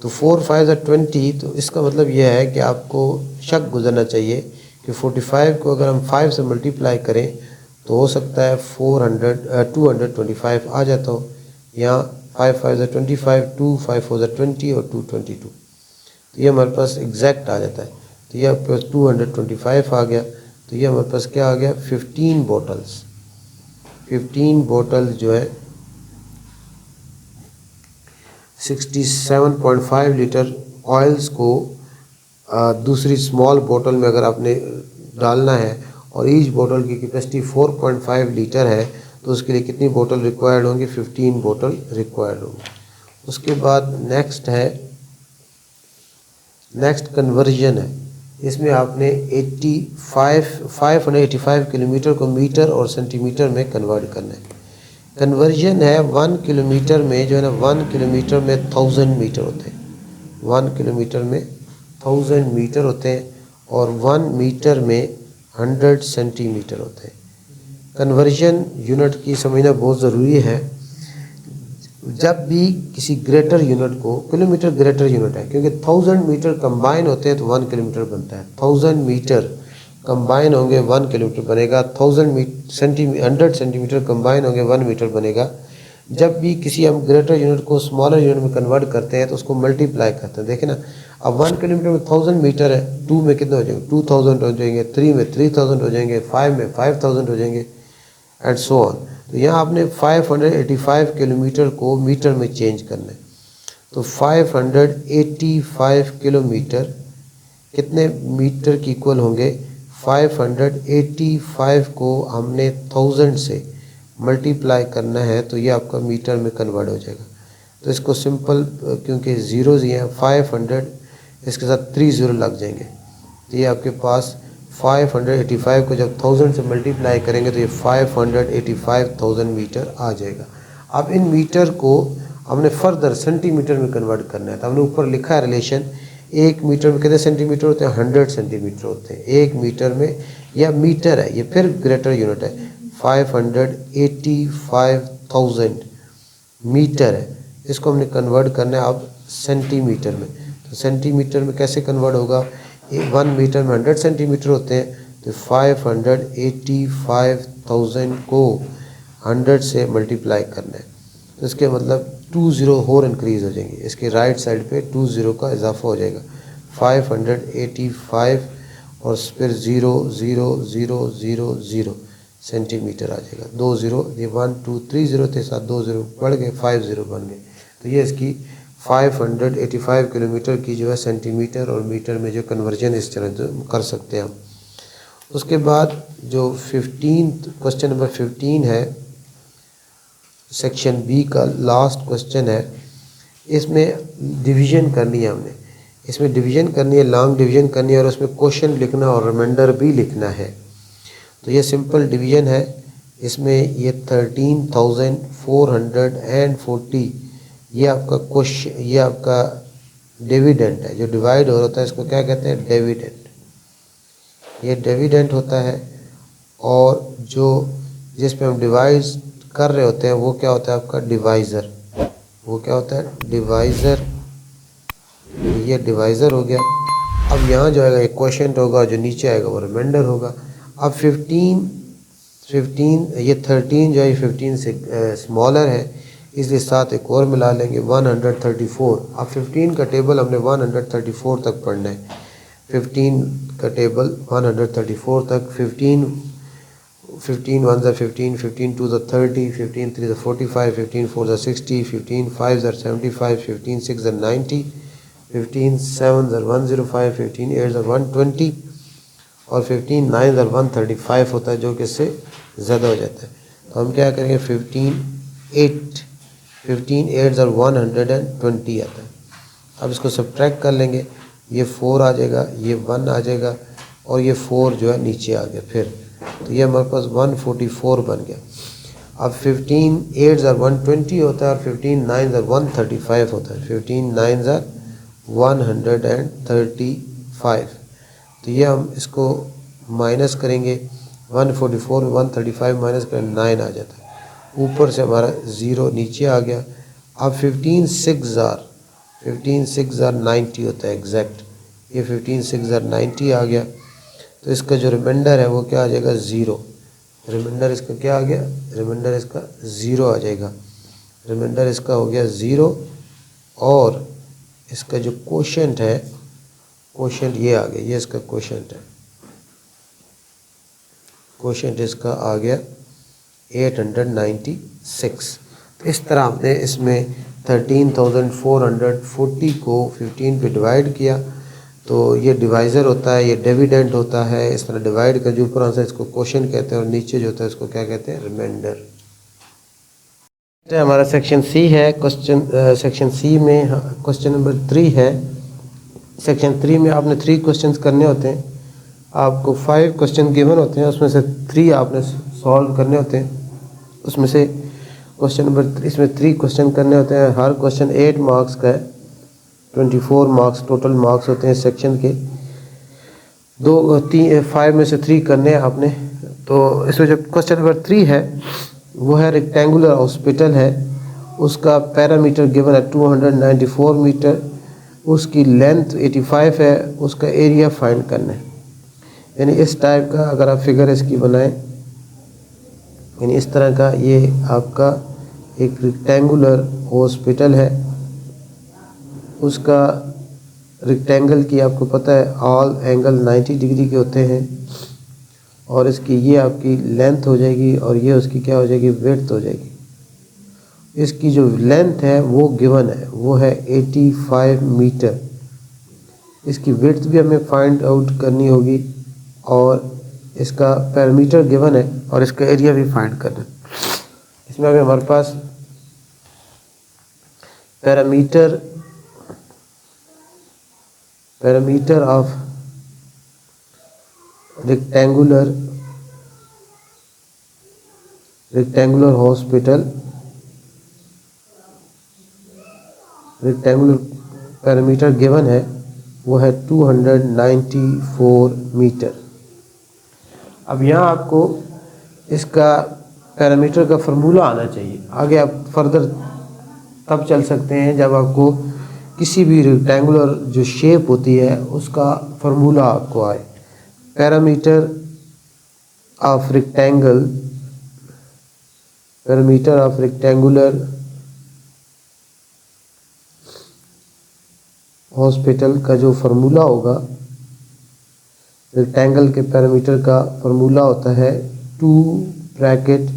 तो 4 5 ज़ा 20। तो इसका मतलब यह है कि आपको शक गुजरना चाहिए कि 45 को अगर हम 5 से मल्टीप्लाई करें तो हो सकता है 225 आ जाता हो। यहाँ 5 5 ज़ा 25, 2 5 4 ज़ा 20 और 222, तो ये हमारे पास एग्जैक्ट आ जाता है। तो ये आपके पास 225 आ गया। तो ये हमारे पास क्या आ गया, 15 बोटल्स जो है 67.5 लीटर ऑयल्स को दूसरी स्मॉल बोतल में अगर आपने डालना है और ईच बोतल की कैपेसिटी 4.5 लीटर है, तो उसके लिए कितनी बोतल रिक्वायर्ड होंगी, 15 बोतल रिक्वायर्ड होंगी। उसके बाद नेक्स्ट कन्वर्जन है। इसमें आपने 585 किलोमीटर को मीटर और सेंटीमीटर में कन्वर्ट करना है। कन्वर्जन है 1 किलोमीटर में, जो है ना 1 किलोमीटर में 1000 मीटर होते हैं, 1 किलोमीटर में 1000 मीटर होते हैं और 1 मीटर में 100 सेंटीमीटर होते हैं। कन्वर्जन यूनिट की समझना बहुत ज़रूरी है। जब भी किसी ग्रेटर यूनिट को, किलोमीटर ग्रेटर यूनिट है क्योंकि 1000 मीटर कंबाइन होते हैं तो 1 किलोमीटर बनता है। 1000 मीटर कंबाइन होंगे 1 किलोमीटर बनेगा, 100 सेंटीमीटर कंबाइन होंगे 1 मीटर बनेगा। जब भी किसी हम ग्रेटर यूनिट को स्मॉलर यूनिट में कन्वर्ट करते हैं तो उसको मल्टीप्लाई करते हैं। देखें ना, अब 1 किलोमीटर में 1000 मीटर है, 2 में कितने हो जाएंगे, 2000 हो जाएंगे, 3 में 3000 हो जाएंगे, 5 में 5000 हो जाएंगे एंड सो ऑन। तो यहाँ आपने 585 किलोमीटर को मीटर में चेंज करना है। तो 585 किलोमीटर कितने मीटर की इक्वल होंगे, 585 को हमने 1000 से मल्टीप्लाई करना है तो ये आपका मीटर में कन्वर्ट हो जाएगा। तो इसको सिंपल, क्योंकि ज़ीरोज़ ही हैं, 500 इसके साथ 3 ज़ीरो लग जाएंगे, तो ये आपके पास 585 को जब 1000 से मल्टीप्लाई करेंगे तो ये 585,000 मीटर आ जाएगा। अब इन मीटर को हमने फर्दर सेंटीमीटर में कन्वर्ट करना है। तो हमने ऊपर लिखा है रिलेशन, 1 मीटर में कितने सेंटीमीटर होते हैं, 100 सेंटीमीटर होते हैं 1 मीटर में, या मीटर है ये फिर ग्रेटर यूनिट है, 585,000 मीटर है। इसको हमने कन्वर्ट करना है अब सेंटीमीटर में। तो सेंटीमीटर में कैसे कन्वर्ट होगा, 1 मीटर में 100 सेंटीमीटर होते हैं, तो 585,000 को 100 से मल्टीप्लाई करना है। तो इसके मतलब 2 ज़ीरो और इंक्रीज़ हो जाएंगे, इसके राइट साइड पे 2 ज़ीरो का इजाफा हो जाएगा, 585 और फिर 0 0 0 0 0 सेंटीमीटर आ जाएगा। 2 ज़ीरो, ये 1 2 3 ज़ीरो थे, साथ 2 ज़ीरो बढ़ गए, 5 ज़ीरो बन गए। तो ये इसकी 585 किलोमीटर की जो है सेंटीमीटर और मीटर में जो कन्वर्जन इस तरह कर सकते हैं हम। उसके बाद जो 15 क्वेश्चन नंबर 15 है सेक्शन बी का लास्ट क्वेश्चन है। इसमें डिवीज़न करनी है हमने, इसमें डिवीज़न करनी है, लॉन्ग डिवीज़न करनी है और उसमें क्वेश्चन लिखना और रिमाइंडर भी लिखना है। तो ये सिंपल डिवीज़न है। इसमें ये 13,440 ये आपका क्वेश्चन, ये आपका डिविडेंड है जो डिवाइड हो होता है, इसको क्या कहते हैं, डिविडेंड। ये डिविडेंड होता है। और जो जिस पे हम डिवाइड कर रहे होते हैं वो क्या होता है आपका डिवाइज़र, वो क्या होता है डिवाइज़र। ये डिवाइज़र हो गया। अब यहाँ जो आएगा एक क्वेश्चन होगा, जो नीचे आएगा वो रिमाइंडर होगा। अब 15 ये 13 जो है 15 से स्मॉलर है, इसलिए साथ एक और मिला लेंगे 134। अब 15 का टेबल हमने 134 तक पढ़ना है। 15 का टेबल 134 तक, 15 1 ज़ा 15, 15 2 ज़ा 30, 15 3 ज़ा 45, 15 4 ज़ा 60, 15 5 ज़ा 75, 15 6 ज़ा 90, 15 7 ज़ा 105, 15 8 ज़ा 120 और 15 9 ज़ा 135 होता है, जो कि इससे ज़्यादा हो जाता है। तो हम क्या करेंगे, 15 8 ज़ा 120 आता है। अब इसको सब्ट्रैक्ट कर लेंगे, ये 4 आ जाएगा, ये 1 आ जाएगा और ये 4 जो है नीचे आ गया फिर, तो ये हमारे पास 144 बन गया। अब 15 8 ज़ा 120 होता है और 15 9 ज़ा 135 होता है, 15 9 ज़ा 135। तो ये हम इसको माइनस करेंगे, 144 में 135 माइनस करें 9 आ जाता है, ऊपर से हमारा 0 नीचे आ गया। अब 15 6 ज़ा 90 होता है एग्जैक्ट, ये 15 6 ज़ा 90 आ गया। तो इसका जो रिमाइंडर है वो क्या आ जाएगा, 0। रिमाइंडर इसका क्या आ गया, रिमाइंडर इसका 0 आ जाएगा। रिमाइंडर इसका हो गया 0 और इसका जो कोशेंट है, कोशेंट ये आ गया, ये इसका कोशेंट है, कोशेंट इसका आ गया 896। तो इस तरह हमने इसमें 13,440 को 15 पे डिवाइड किया। तो ये डिवाइज़र होता है, ये डिविडेंड होता है। इस तरह डिवाइड का जो ऊपर आंसर इसको क्वेश्चन कहते हैं और नीचे जो होता है इसको क्या कहते हैं, रिमाइंडर। हमारा सेक्शन सी है। क्वेश्चन सेक्शन सी में क्वेश्चन नंबर 3 है। सेक्शन 3 में आपने 3 क्वेश्चंस करने होते हैं। आपको 5 क्वेश्चन गिवन होते हैं, उसमें से 3 आपने सॉल्व करने होते हैं। उसमें से क्वेश्चन नंबर इसमें 3 क्वेश्चन करने होते हैं। हर क्वेश्चन 8 मार्क्स का है, 24 मार्क्स टोटल मार्क्स होते हैं सेक्शन के। 5 में से 3 करने हैं आपने। तो इसमें जो क्वेश्चन नंबर 3 है वो है रेक्टेंगुलर हॉस्पिटल है, उसका पैरामीटर गिवन है 294 मीटर, उसकी लेंथ 85 है, उसका एरिया फाइंड करना है। यानी इस टाइप का अगर आप फिगर इसकी बनाएं, यानी इस तरह का ये आपका एक रेक्टेंगुलर हॉस्पिटल है, उसका रेक्टेंगल की आपको पता है ऑल एंगल 90 डिग्री के होते हैं और इसकी ये आपकी लेंथ हो जाएगी और ये उसकी क्या हो जाएगी, विड्थ हो जाएगी। इसकी जो लेंथ है वो गिवन है, वो है 85 मीटर। इसकी विड्थ भी हमें फाइंड आउट करनी होगी और इसका पैरामीटर गिवन है और इसका एरिया भी फाइंड करना है। इसमें अभी हमारे पास parameter of rectangular hospital, rectangular parameter given है वो है 294 मीटर। अब यहाँ आपको इसका पैरामीटर का फार्मूला आना चाहिए। आगे आप फर्दर तब चल सकते हैं जब आपको किसी भी रेक्टेंगुलर जो शेप होती है उसका फार्मूला आपको आए। पैरामीटर ऑफ रेक्टेंगुलर हॉस्पिटल का जो फार्मूला होगा, रेक्टेंगल के पैरामीटर का फार्मूला होता है 2 ब्रैकेट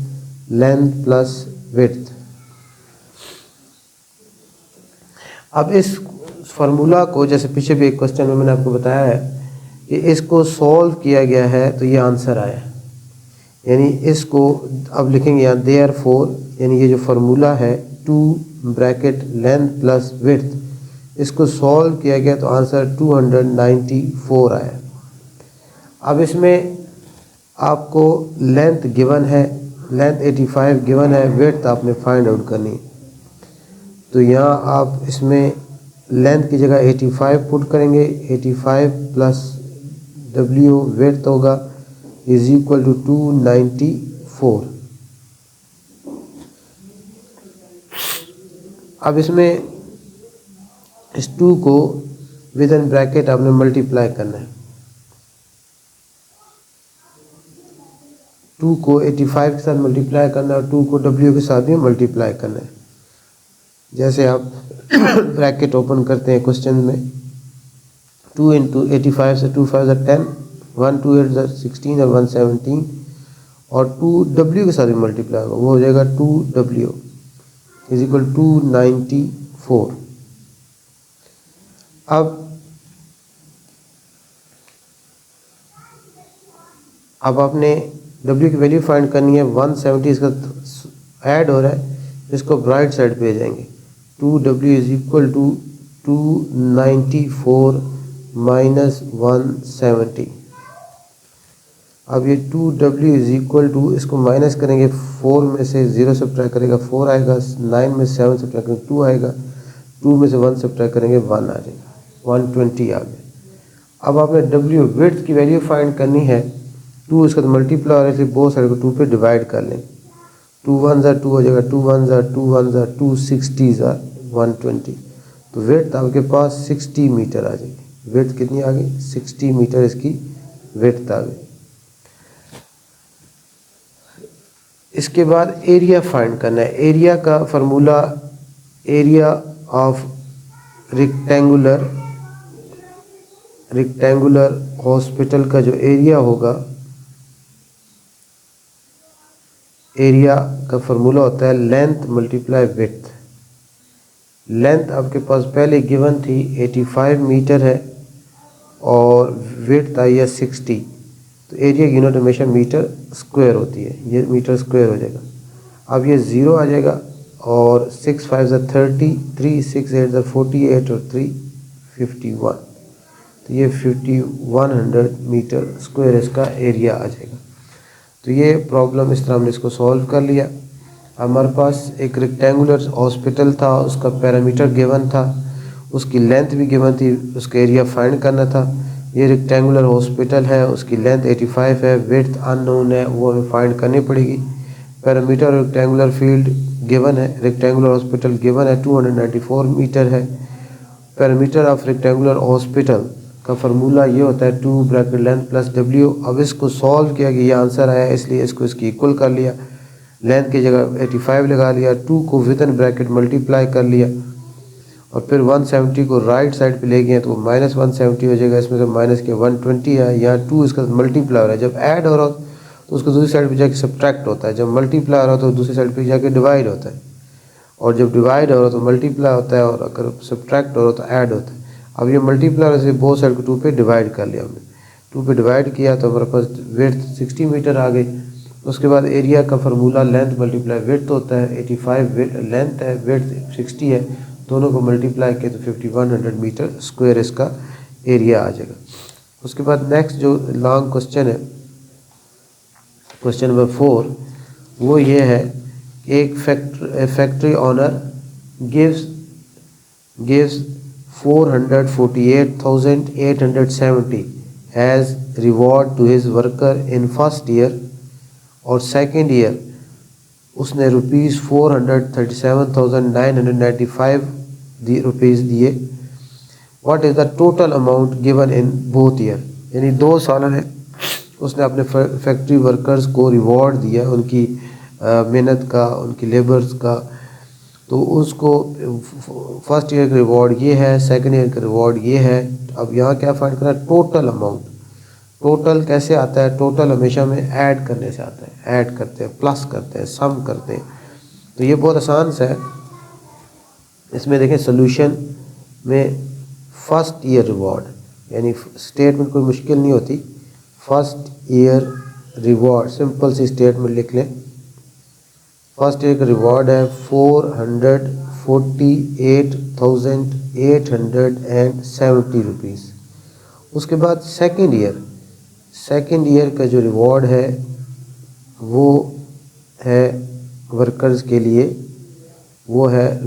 लेंथ प्लस विड्थ। अब इस फार्मूला को, जैसे पीछे भी एक क्वेश्चन में मैंने आपको बताया है कि इसको सॉल्व किया गया है तो ये आंसर आया, यानी इसको अब लिखेंगे यहाँ देयरफॉर, यानी ये जो फार्मूला है 2 ब्रैकेट लेंथ प्लस विड्थ, इसको सॉल्व किया गया तो आंसर 294 आया। अब इसमें आपको लेंथ गिवन है, लेंथ 85 गिवन है, विड्थ आपने फाइंड आउट करनी है। तो यहाँ आप इसमें लेंथ की जगह 85 पुट करेंगे, 85 प्लस W विड्थ होगा इज इक्वल टू 294। अब इसमें इस 2 को विद इन ब्रैकेट आपने मल्टीप्लाई करना है। 2 को 85 के साथ मल्टीप्लाई करना है और 2 को W के साथ भी मल्टीप्लाई करना है। जैसे आप ब्रैकेट ओपन करते हैं क्वेश्चन में, 2 इंटू 85 से 2 5 10, 1 2 8 16 और 117, और 2W के साथ भी मल्टीप्लाई होगा, वो हो जाएगा 2W इज इक्वल 294। अब आपने W की वैल्यू फाइंड करनी है। 170 इसका ऐड हो रहा है, इसको राइट साइड पे जाएंगे। 2W is equal to 294 minus 170। अब ये 2W इज इक्वल टू, इसको माइनस करेंगे, 4 में से 0 सब्ट्रैक्ट करेगा 4 आएगा, 9 में से 7 सब्ट्रैक्ट करेंगे 2 आएगा, 2 में से 1 सब्ट्रैक्ट करेंगे 1 आ जाएगा, 120 आ गया। अब आपने W विड्थ की वैल्यू फाइंड करनी है। 2 इसका तो मल्टीप्लाई हो रहा है, इसलिए बोथ साइड को 2 पे डिवाइड कर लें। 2 1 ज़ा 2 हो जाएगा, 2 1 ज़ा 2 1 ज़ा 2 60 ज़ा 120। तो विड्थ आपके पास 60 मीटर आ जाएगी। विड्थ कितनी आ गई? 60 मीटर इसकी विड्थ आ गई। इसके बाद एरिया फाइंड करना है। एरिया का formula, area of rectangular hospital का जो एरिया होगा, एरिया का फार्मूला होता है लेंथ मल्टीप्लाई विड्थ। लेंथ आपके पास पहले गिवन थी 85 मीटर है और विड्थ आई है 60, तो एरिया की यूनिट हमेशा मीटर स्क्वायर होती है, ये मीटर स्क्वायर हो जाएगा। अब ये 0 आ जाएगा और 6 5 ज़ा 30, 3 6 8 ज़ा 48 और 3 51, तो ये 5100 मीटर स्क्वायर इसका एरिया आ जाएगा। तो ये प्रॉब्लम इस तरह हमने इसको सॉल्व कर लिया। हमारे पास एक रेक्टेंगुलर हॉस्पिटल था, उसका पैरामीटर गिवन था, उसकी लेंथ भी गिवन थी, उसका एरिया फाइंड करना था। ये रेक्टेंगुलर हॉस्पिटल है, उसकी लेंथ 85 है, विड्थ अननोन है, वो हमें फाइंड करनी पड़ेगी। पैरामीटर रेक्टेंगुलर फील्ड गिवन है, रेक्टेंगुलर हॉस्पिटल गिवन है 294 मीटर है। पैरामीटर ऑफ रेक्टेंगुलर हॉस्पिटल का फार्मूला ये होता है 2 ब्रैकेट लेंथ प्लस W। अब इसको सॉल्व किया कि ये आंसर आया, इसलिए इसको इसकी इक्वल कर लिया, लेंथ की जगह 85 लगा लिया, 2 को विद इन ब्रैकेट मल्टीप्लाई कर लिया और फिर 170 को राइट साइड पे ले गए तो माइनस 170 हो जाएगा। इसमें से माइनस के 120 है, यहाँ 2 इसका मल्टीप्लाई हो रहा है। जब ऐड हो रहा हो तो उसको दूसरी साइड पे जाके सब्ट्रैक्ट होता है, जब मल्टीप्लाई हो रहा हो तो दूसरी साइड पे जाके डिवाइड होता है, और जब डिवाइड हो रहा हो तो मल्टीप्लाई होता है, और अगर सब्ट्रैक्ट हो रहा हो तो ऐड होता है। अब ये मल्टीप्लाई होने से बोथ साइड को 2 पे डिवाइड कर लिया हमने, 2 पे डिवाइड किया तो हमारे पास विड्थ 60 मीटर आ गई। उसके बाद एरिया का फार्मूला लेंथ मल्टीप्लाई विड्थ होता है, 85 लेंथ है, विड्थ 60 है, दोनों को मल्टीप्लाई किया तो 5100 मीटर स्क्वायर इसका एरिया आ जाएगा। उसके बाद नेक्स्ट जो लॉन्ग क्वेश्चन है, क्वेश्चन नंबर 4, वो ये है कि एक factory owner gives 448,870 as reward to his worker in first year, और सेकेंड ईयर उसने ₹437,995 रुपीज़ दिए। What is the total amount given in both year, यानी 2 साल में उसने अपने फैक्ट्री वर्कर्स को रिवॉर्ड दिया, उनकी मेहनत का, उनकी लेबर्स का। तो उसको फर्स्ट ईयर का रिवॉर्ड ये है, सेकंड ईयर का रिवॉर्ड ये है। अब यहाँ क्या फाइंड करना है, टोटल अमाउंट। टोटल कैसे आता है, टोटल हमेशा में ऐड करने से आता है, ऐड करते हैं, प्लस करते हैं, सम करते हैं। तो ये बहुत आसान सा है। इसमें देखें सोल्यूशन में फर्स्ट ईयर रिवॉर्ड, यानी स्टेटमेंट कोई मुश्किल नहीं होती। फर्स्ट ईयर रिवॉर्ड सिंपल सी स्टेटमेंट लिख लें। फर्स्ट ईयर का रिवॉर्ड है 448,870 रुपीज़। उसके बाद सेकेंड ईयर का जो रिवॉर्ड है वो है वर्कर्स के लिए, वो है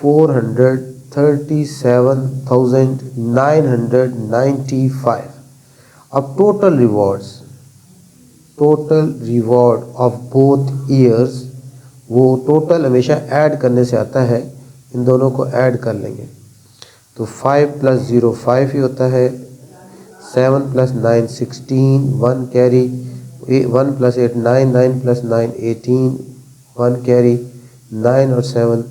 ₹437,995। अब total reward of both years, वो टोटल हमेशा ऐड करने से आता है। इन दोनों को ऐड कर लेंगे तो 5 + 0 5 ही होता है, 7 + 9 16, 1 कैरी, 1 + 8 9, 9 + 9 18, 1 कैरी, 9 और 7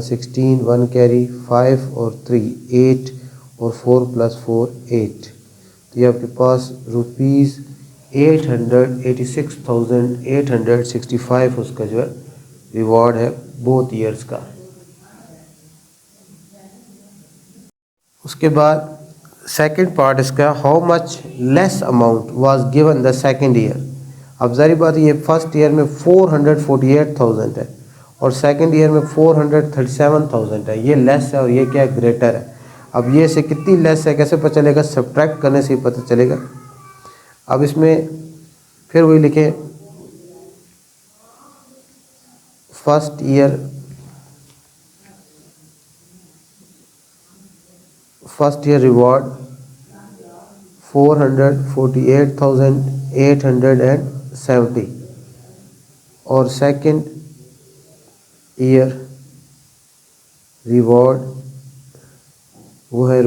16, 1 कैरी, 5 और 3 8, और 4 + 4 8। तो ये आपके पास ₹886,865 उसका जो है रिवॉर्ड है बोथ ईयर्स का। उसके बाद सेकंड पार्ट इसका, how much less amount was given the second year. अब ज़ाहिर बात ये फर्स्ट ईयर में 448,000 है और सेकंड ईयर में 437,000 है। ये लेस है और ये क्या ग्रेटर है। अब ये से कितनी लेस है कैसे पता चलेगा, सब्ट्रैक्ट करने से ही पता चलेगा। अब इसमें फिर वही लिखें, फर्स्ट ईयर रिवॉर्ड 448,870 और सेकंड ईयर रिवॉर्ड वो है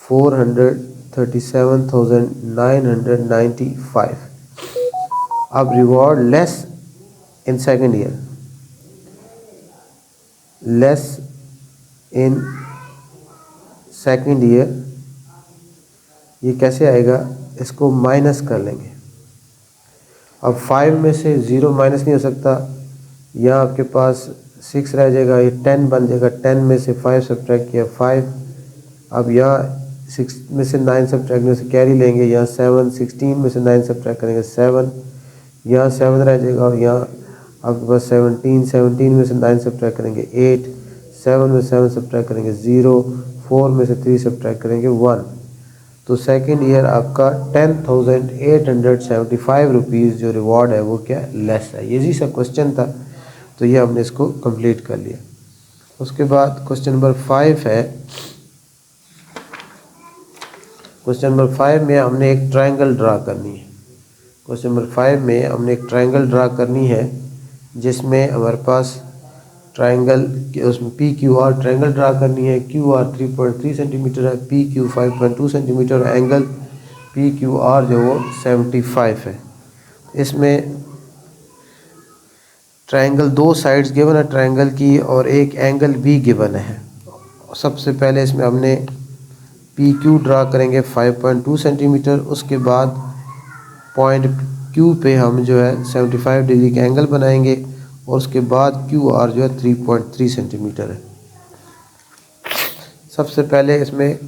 ₹437,995। अब reward less in second year, ये कैसे आएगा, इसको माइनस कर लेंगे। अब 5 में से 0 माइनस नहीं हो सकता, यहाँ आपके पास 6 रह जाएगा, ये 10 बन जाएगा। 10 में से 5 सब्ट्रैक्ट किया 5। अब यहाँ 6 में से 9 सब्ट्रैक्ट करने से कैरी लेंगे, यहाँ 7, 16 में से 9 सब्ट्रैक्ट करेंगे 7, यहाँ 7 रह जाएगा। और यहाँ आपके पास 17 में से 9 सब्ट्रैक्ट करेंगे 8, 7 में 7 सब्ट्रैक्ट करेंगे 0, 4 में से 3 सब्ट्रैक्ट करेंगे 1। तो सेकंड ईयर आपका 10,875 रुपीज़ जो रिवॉर्ड है वो क्या लेस है। ये जी सा क्वेश्चन था, तो ये हमने इसको कंप्लीट कर लिया। उसके बाद क्वेश्चन नंबर 5 है। क्वेश्चन नंबर 5 में हमने एक ट्रायंगल ड्रा करनी है। क्वेश्चन नंबर 5 में हमने एक ट्रायंगल ड्रा करनी है जिसमें हमारे पास ट्रायंगल के उसमें PQR ट्रायंगल ड्रा करनी है। QR 3.3 सेंटीमीटर है, PQ 5.2 सेंटीमीटर, एंगल PQR जो वो 75 है। इसमें ट्रायंगल 2 साइड्स गिवन है ट्रायंगल की और एक एंगल भी गिवन है। सबसे पहले इसमें हमने PQ ड्रा करेंगे 5.2 सेंटीमीटर। उसके बाद पॉइंट Q पे हम जो है 75 डिग्री का एंगल बनाएंगे और उसके बाद QR जो है 3.3 सेंटीमीटर है। सबसे पहले इसमें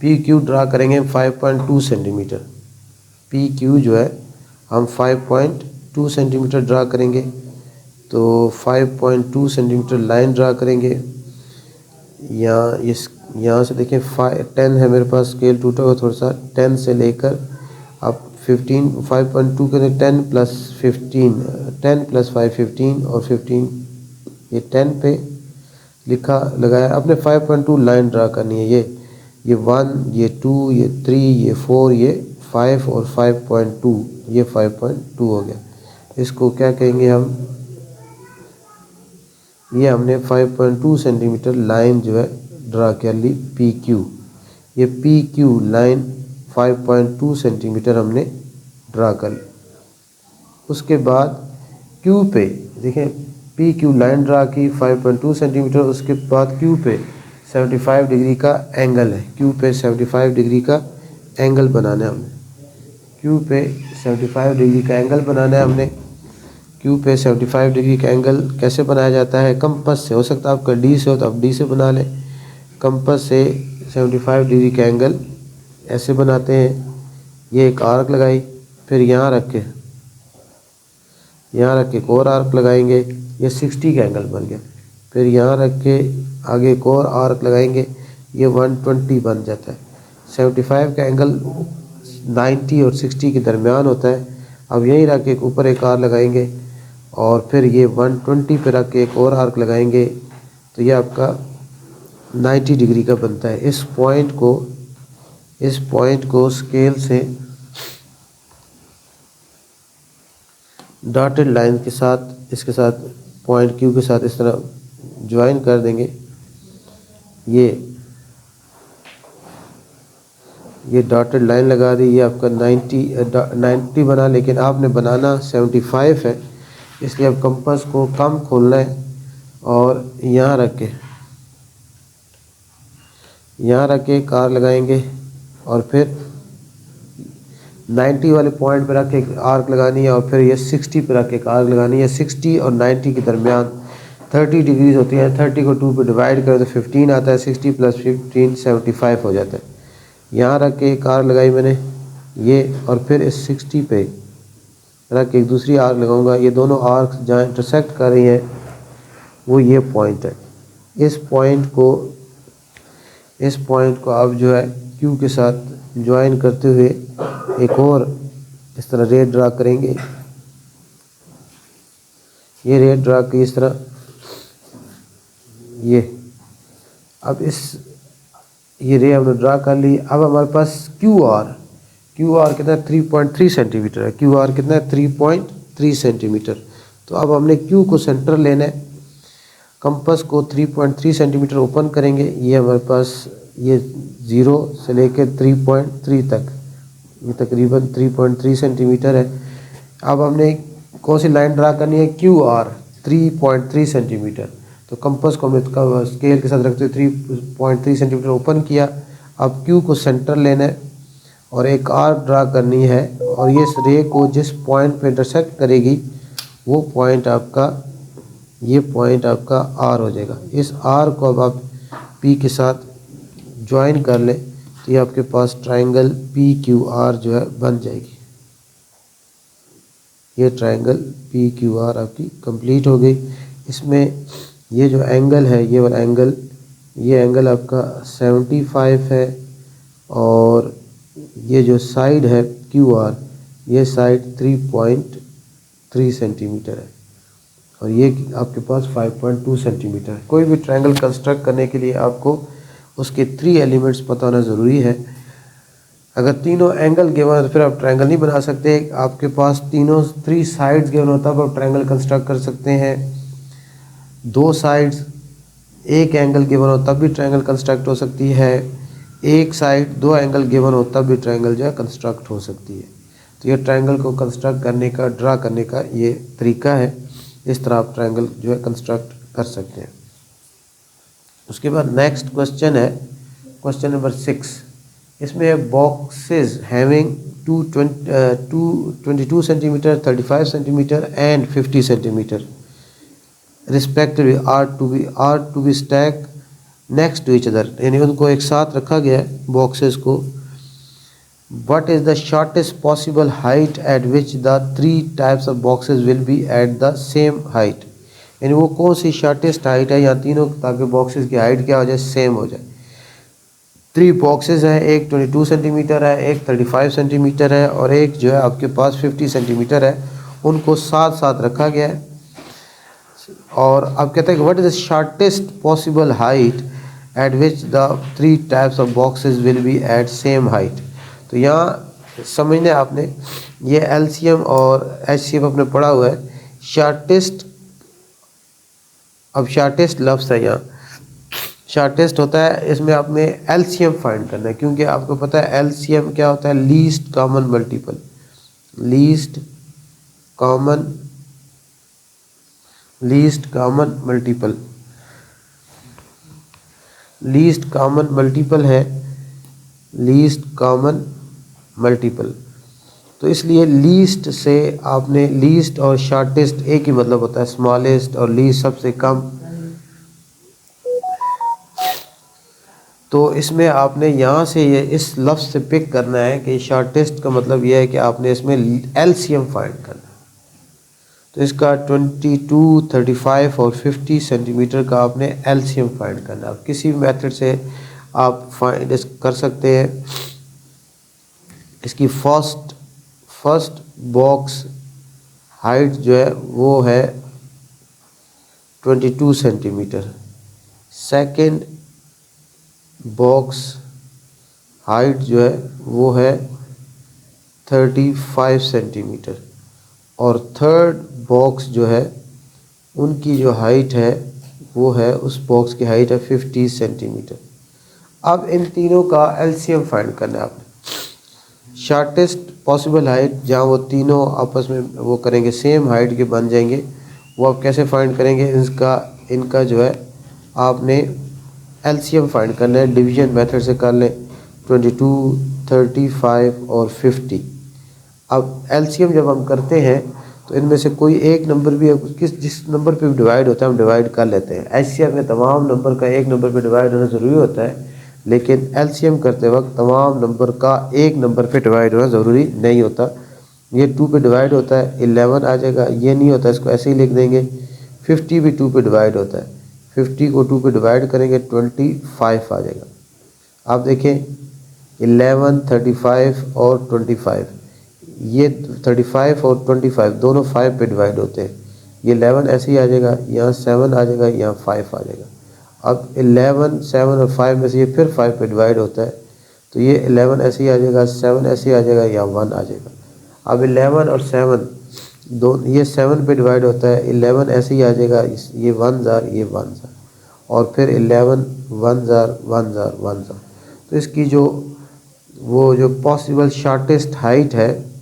PQ ड्रा करेंगे 5.2 सेंटीमीटर। PQ जो है हम 5.2 सेंटीमीटर ड्रा करेंगे। तो 5.2 सेंटीमीटर लाइन ड्रा करेंगे। यहाँ से देखें 10 है मेरे पास, स्केल टूटा हुआ थोड़ा सा, 10 से लेकर अब 15, 5.2 के 10 प्लस 15, 10 प्लस 5 15 और 15 ये 10 पे लिखा लगाया। अपने 5.2 लाइन ड्रा करनी है, ये 1, ये 2, ये 3, ये 4, ये 5 और 5.2, ये 5.2 हो गया। इसको क्या कहेंगे हम, ये हमने 5.2 सेंटीमीटर लाइन जो है ड्रा कर ली पी क्यू। ये पी क्यू लाइन 5.2 सेंटीमीटर हमने ड्रा कर ली। उसके बाद क्यू पे देखें, पी क्यू लाइन ड्रा की 5.2 सेंटीमीटर। उसके बाद क्यू पे 75 डिग्री का एंगल है, क्यू पे 75 डिग्री का एंगल बनाना है हमने। क्यू पे 75 डिग्री का एंगल बनाना है हमने। क्यू पे 75 डिग्री का एंगल कैसे बनाया जाता है, कंपास से। हो सकता है आपका डी से हो तो आप डी से बना लें। कंपास से 75 डिग्री का एंगल ऐसे बनाते हैं। ये एक आर्क लगाई, फिर यहाँ रख के एक और आर्क लगाएंगे, ये 60 का एंगल बन गया। फिर यहाँ रख के आगे एक और आर्क लगाएंगे, ये 120 बन जाता है। 75 का एंगल 90 और 60 के दरमियान होता है। अब यहीं रख के ऊपर एक आर्क लगाएंगे और फिर ये 120 पे रख के एक और आर्क लगाएंगे, तो ये आपका 90 डिग्री का बनता है। इस पॉइंट को स्केल से डॉटेड लाइन के साथ, इसके साथ पॉइंट क्यू के साथ इस तरह ज्वाइन कर देंगे। ये डॉटेड लाइन लगा दी, ये आपका 90 बना, लेकिन आपने बनाना 75 है, इसलिए अब कंपास को कम खोलना है और यहाँ रख के कार लगाएंगे और फिर 90 वाले पॉइंट पे रख के एक आर्क लगानी है और फिर ये 60 पे रख के एक आर्क लगानी है। 60 और 90 के दरमियान 30 डिग्रीज होती है। 30 को 2 पे डिवाइड करें तो 15 आता है। 60 प्लस 15 75 हो जाता है। यहाँ रख के एक आर्क लगाई मैंने ये, और फिर इस 60 पे रख के एक दूसरी आर्क लगाऊंगा। ये दोनों आर्क जहाँ इंटरसेक्ट कर रही हैं वो ये पॉइंट है। इस पॉइंट को आप जो है क्यू के साथ ज्वाइन करते हुए एक और इस तरह रे ड्रा करेंगे। ये रे ड्रा की इस तरह, ये रे हमने ड्रा कर ली। अब हमारे पास क्यू आर कितना है, 3.3 सेंटीमीटर है। क्यू आर कितना है, 3.3 सेंटीमीटर। तो अब हमने क्यू को सेंटर लेना है। कंपास को 3.3 सेंटीमीटर ओपन करेंगे। ये हमारे पास ये 0 से लेकर 3.3 तक, ये तकरीबन 3.3 सेंटीमीटर है। अब हमने कौन सी लाइन ड्रा करनी है, क्यू आर 3.3 सेंटीमीटर। तो कंपास को हमने स्केल के साथ रखते हुए 3.3 सेंटीमीटर ओपन किया। अब क्यू को सेंटर लेना है और एक आर्क ड्रा करनी है, और ये इस रे को जिस पॉइंट पे इंटरसेक्ट करेगी वो पॉइंट आपका, ये पॉइंट आपका आर हो जाएगा। इस आर को अब आप पी के साथ ज्वाइन कर लें तो ये आपके पास ट्रायंगल पी क्यू आर जो है बन जाएगी। ये ट्रायंगल पी क्यू आर आपकी कंप्लीट हो गई। इसमें ये जो एंगल है, ये वाला एंगल, ये एंगल आपका 75 है, और ये जो साइड है क्यू आर, ये साइड 3.3 सेंटीमीटर है, और ये आपके पास 5.2 सेंटीमीटर है। कोई भी ट्रायंगल कंस्ट्रक्ट करने के लिए आपको उसके 3 एलिमेंट्स पता होना ज़रूरी है। अगर तीनों एंगल गिवन तो फिर आप ट्रायंगल नहीं बना सकते। आपके पास 3 साइड्स गिवन होता है तब आप ट्रायंगल कंस्ट्रक्ट कर सकते हैं। 2 साइड्स, एक एंगल गिवन हो तब भी ट्रायंगल कंस्ट्रक्ट हो सकती है। एक साइड 2 एंगल गिवन हो तब भी ट्रायंगल जो है कंस्ट्रक्ट हो सकती है। तो ये ट्रायंगल को कंस्ट्रक्ट करने का, ड्रा करने का ये तरीका है। इस तरह आप ट्रायंगल जो है कंस्ट्रक्ट कर सकते हैं। उसके बाद नेक्स्ट क्वेश्चन है क्वेश्चन नंबर 6। इसमें है boxes having 22 centimetre, 35 centimetre and 50 centimetre respectively are to be stack next to each other, यानी उनको एक साथ रखा गया है बॉक्सेस को। What is the shortest possible height at which the 3 types of boxes will be at the same height? यानी वो कौन सी शॉर्टेस्ट हाइट है यहाँ तीनों, ताकि बॉक्सेस की हाइट क्या हो जाए, सेम हो जाए। 3 बॉक्सेस हैं, एक 22 सेंटीमीटर है, एक 35 सेंटीमीटर है और एक जो है आपके पास 50 सेंटीमीटर है। उनको साथ साथ रखा गया है। और अब कहते हैं कि what is the shortest possible height at which the 3 types of boxes will be at same height. तो यहाँ समझने आपने ये एलसीएम और एचसीएफ आपने पढ़ा हुआ है। शॉर्टेस्ट, अब शॉर्टेस्ट लफ्ज़ है यहाँ, शॉर्टेस्ट होता है, इसमें आपने एलसीएम फाइंड करना है, क्योंकि आपको पता है एलसीएम क्या होता है, least common multiple. Least common multiple, least common multiple है, लीस्ट कॉमन मल्टीपल। तो इसलिए लीस्ट से आपने, लीस्ट और शॉर्टेस्ट एक ही मतलब होता है, स्मॉलेस्ट और लीस्ट सबसे कम। तो इसमें आपने यहाँ से ये इस लफ्ज़ से पिक करना है कि शॉर्टेस्ट का मतलब यह है कि आपने इसमें एलसीएम फाइंड करना है। तो इसका 22, 35 और 50 सेंटीमीटर का आपने एलसीएम फाइंड करना है। आप किसी भी मेथड से आप फाइंड कर सकते हैं। इसकी फर्स्ट बॉक्स हाइट जो है वो है 22 सेंटीमीटर, सेकंड बॉक्स हाइट जो है वो है 35 सेंटीमीटर और थर्ड बॉक्स जो है उनकी जो हाइट है वो है, उस बॉक्स की हाइट है 50 सेंटीमीटर। अब इन तीनों का एलसीएम फाइंड करना है आपने। शॉर्टेस्ट पॉसिबल हाइट जहाँ वो तीनों आपस में वो करेंगे, सेम हाइट के बन जाएंगे, वो आप कैसे फाइंड करेंगे, इनका जो है आपने एलसीएम फाइंड करना है। डिवीजन मेथड से कर लें, 22, 35 और 50। अब एलसीएम जब हम करते हैं तो इनमें से कोई एक नंबर भी जिस नंबर पे भी डिवाइड होता है हम डिवाइड कर लेते हैं। एचसीएफ में तमाम नंबर का एक नंबर पे डिवाइड होना ज़रूरी होता है, लेकिन एलसीएम करते वक्त तमाम नंबर का एक नंबर पे डिवाइड होना ज़रूरी नहीं होता। ये 2 पे डिवाइड होता है 11 आ जाएगा, ये नहीं होता, इसको ऐसे ही लिख देंगे। 50 भी 2 पे डिवाइड होता है, 50 को 2 पे डिवाइड करेंगे 25 आ जाएगा। आप देखें 11, 35 और 25, ये 35 और 25 दोनों 5 पे डिवाइड होते हैं। ये 11 ऐसे ही आ जाएगा, यहाँ 7 आ जाएगा, यहाँ 5 आ जाएगा। अब 11, 7 और 5 में से ये फिर 5 पे डिवाइड होता है, तो ये 11 ऐसे ही आ जाएगा, 7 ऐसे ही आ जाएगा, यहाँ 1 आ जाएगा। अब 11 और 7 दो, ये 7 पे डिवाइड होता है, 11 ऐसे ही आ जाएगा, ये 1 ज़ार, ये 1 ज़ार, और फिर 11 1 ज़ार 1 ज़ार 1 ज़ार। तो इसकी जो पॉसिबल शॉर्टेस्ट हाइट है,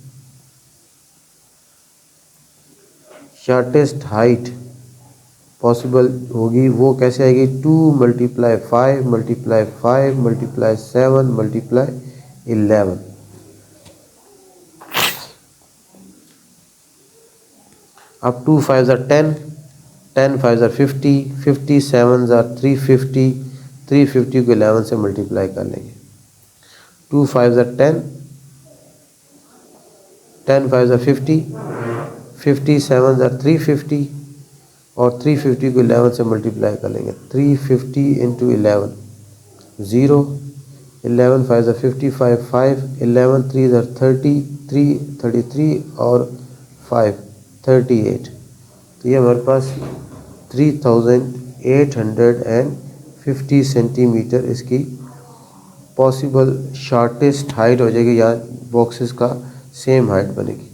शॉर्टेस्ट हाइट पॉसिबल होगी वो कैसे आएगी, 2 × 5 × 5 × 7 × 11। अब 2 5 are 10, 10 5 are 50, 50 7 are 350, 350 को 11 से मल्टीप्लाई कर लेंगे। 2 5 are 10, 10 5 are 50, 50 7 are 350 और 350 को 11 से मल्टीप्लाई कर लेंगे। 350 × 11 0, 11 5 are 55 5, 11 3 are 30, 3 33 और 5 38। तो ये हमारे पास 3850 सेंटीमीटर इसकी पॉसिबल शॉर्टेस्ट हाइट हो जाएगी, या बॉक्सेस का सेम हाइट बनेगी।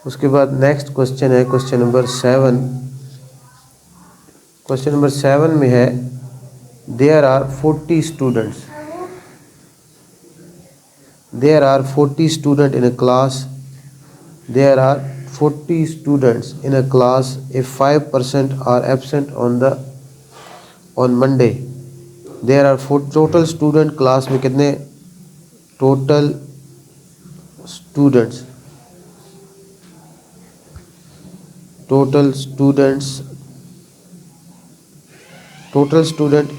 उसके बाद नेक्स्ट क्वेश्चन है क्वेश्चन नंबर 7। क्वेश्चन नंबर 7 में है there are 40 students, there are 40 students in a class, there are 40 students in a class, if 5% are absent on Monday, there are total student class में कितने total students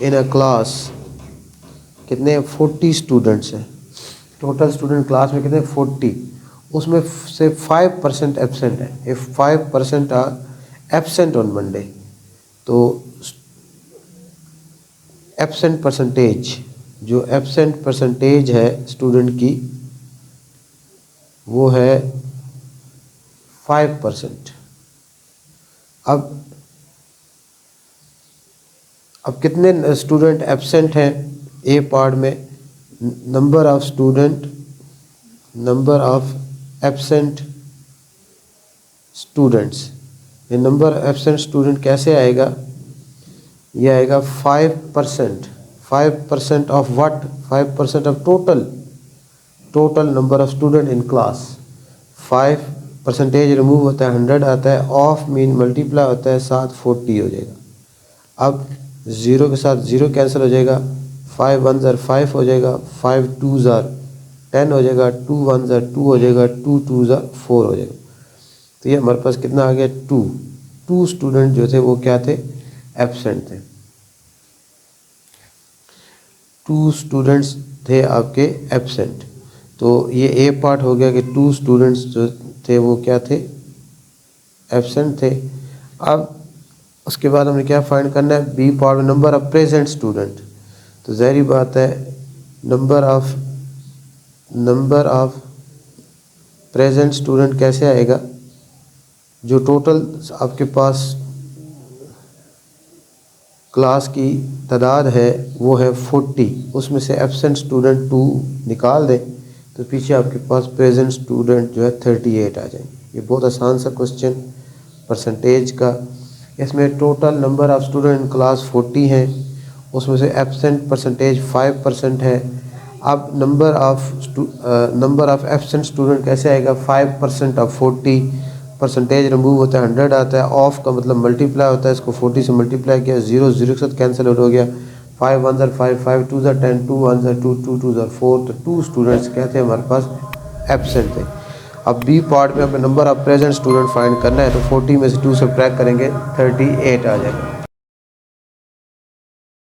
in a class कितने 40 students हैं। Total student class में कितने 40, उसमें से 5% absent है। If 5% are absent on Monday, तो एब्सेंट परसेंटेज, जो एब्सेंट परसेंटेज है स्टूडेंट की, वो है 5%। अब कितने स्टूडेंट एब्सेंट हैं ए पार्ट में? Number of absent students. ये नंबर एब्सेंट स्टूडेंट कैसे आएगा? ये आएगा 5%। 5% of what? 5% of total number of student in class. 5 percentage remove होता है, 100 आता है, ऑफ मीन मल्टीप्लाई होता है, साथ 40 हो जाएगा। अब 0 के साथ 0 कैंसिल हो जाएगा, 5 1 ज़र 5 हो जाएगा, 5 2 ज़र 10 हो जाएगा, 2 1 ज़र 2 हो जाएगा, 2 2 ज़र 4 हो जाएगा। तो ये हमारे पास कितना आ गया? 2 स्टूडेंट जो थे वो क्या थे? एब्सेंट थे। 2 स्टूडेंट्स थे आपके एब्सेंट। तो ये ए पार्ट हो गया कि 2 स्टूडेंट्स जो थे वो क्या थे? एब्सेंट थे। अब उसके बाद हमें क्या फाइंड करना है? बी पार्ट में नंबर ऑफ प्रेजेंट स्टूडेंट। तो ज़ाहिर बात है नंबर ऑफ प्रेजेंट स्टूडेंट कैसे आएगा? जो टोटल आपके पास क्लास की तादाद है वो है 40, उसमें से एब्सेंट स्टूडेंट 2 निकाल दें तो पीछे आपके पास प्रेजेंट स्टूडेंट जो है 38 आ जाएंगे। ये बहुत आसान सा क्वेश्चन परसेंटेज का। इसमें total number of student in class 40 हैं, उसमें से एब्सेंट परसेंटेज 5% है। अब नंबर ऑफ एब्सेंट स्टूडेंट कैसे आएगा? 5% ऑफ 40, परसेंटेज रिमूव होता है, 100 आता है, ऑफ का मतलब मल्टीप्लाई होता है, इसको 40 से मल्टीप्लाई किया, 0 0 के साथ कैंसिल आउट हो गया, 5 1 ज़र 5, 5 2 ज़र 10, 2 1 ज़र 2, 2 2 ज़र 4। तो 2 स्टूडेंट्स क्या थे हमारे पास? एब्सेंट थे। अब बी पार्ट में हमें number of present student find करना है, तो 40 में से 2 सब्ट्रैक्ट करेंगे, 38 आ जाएगा।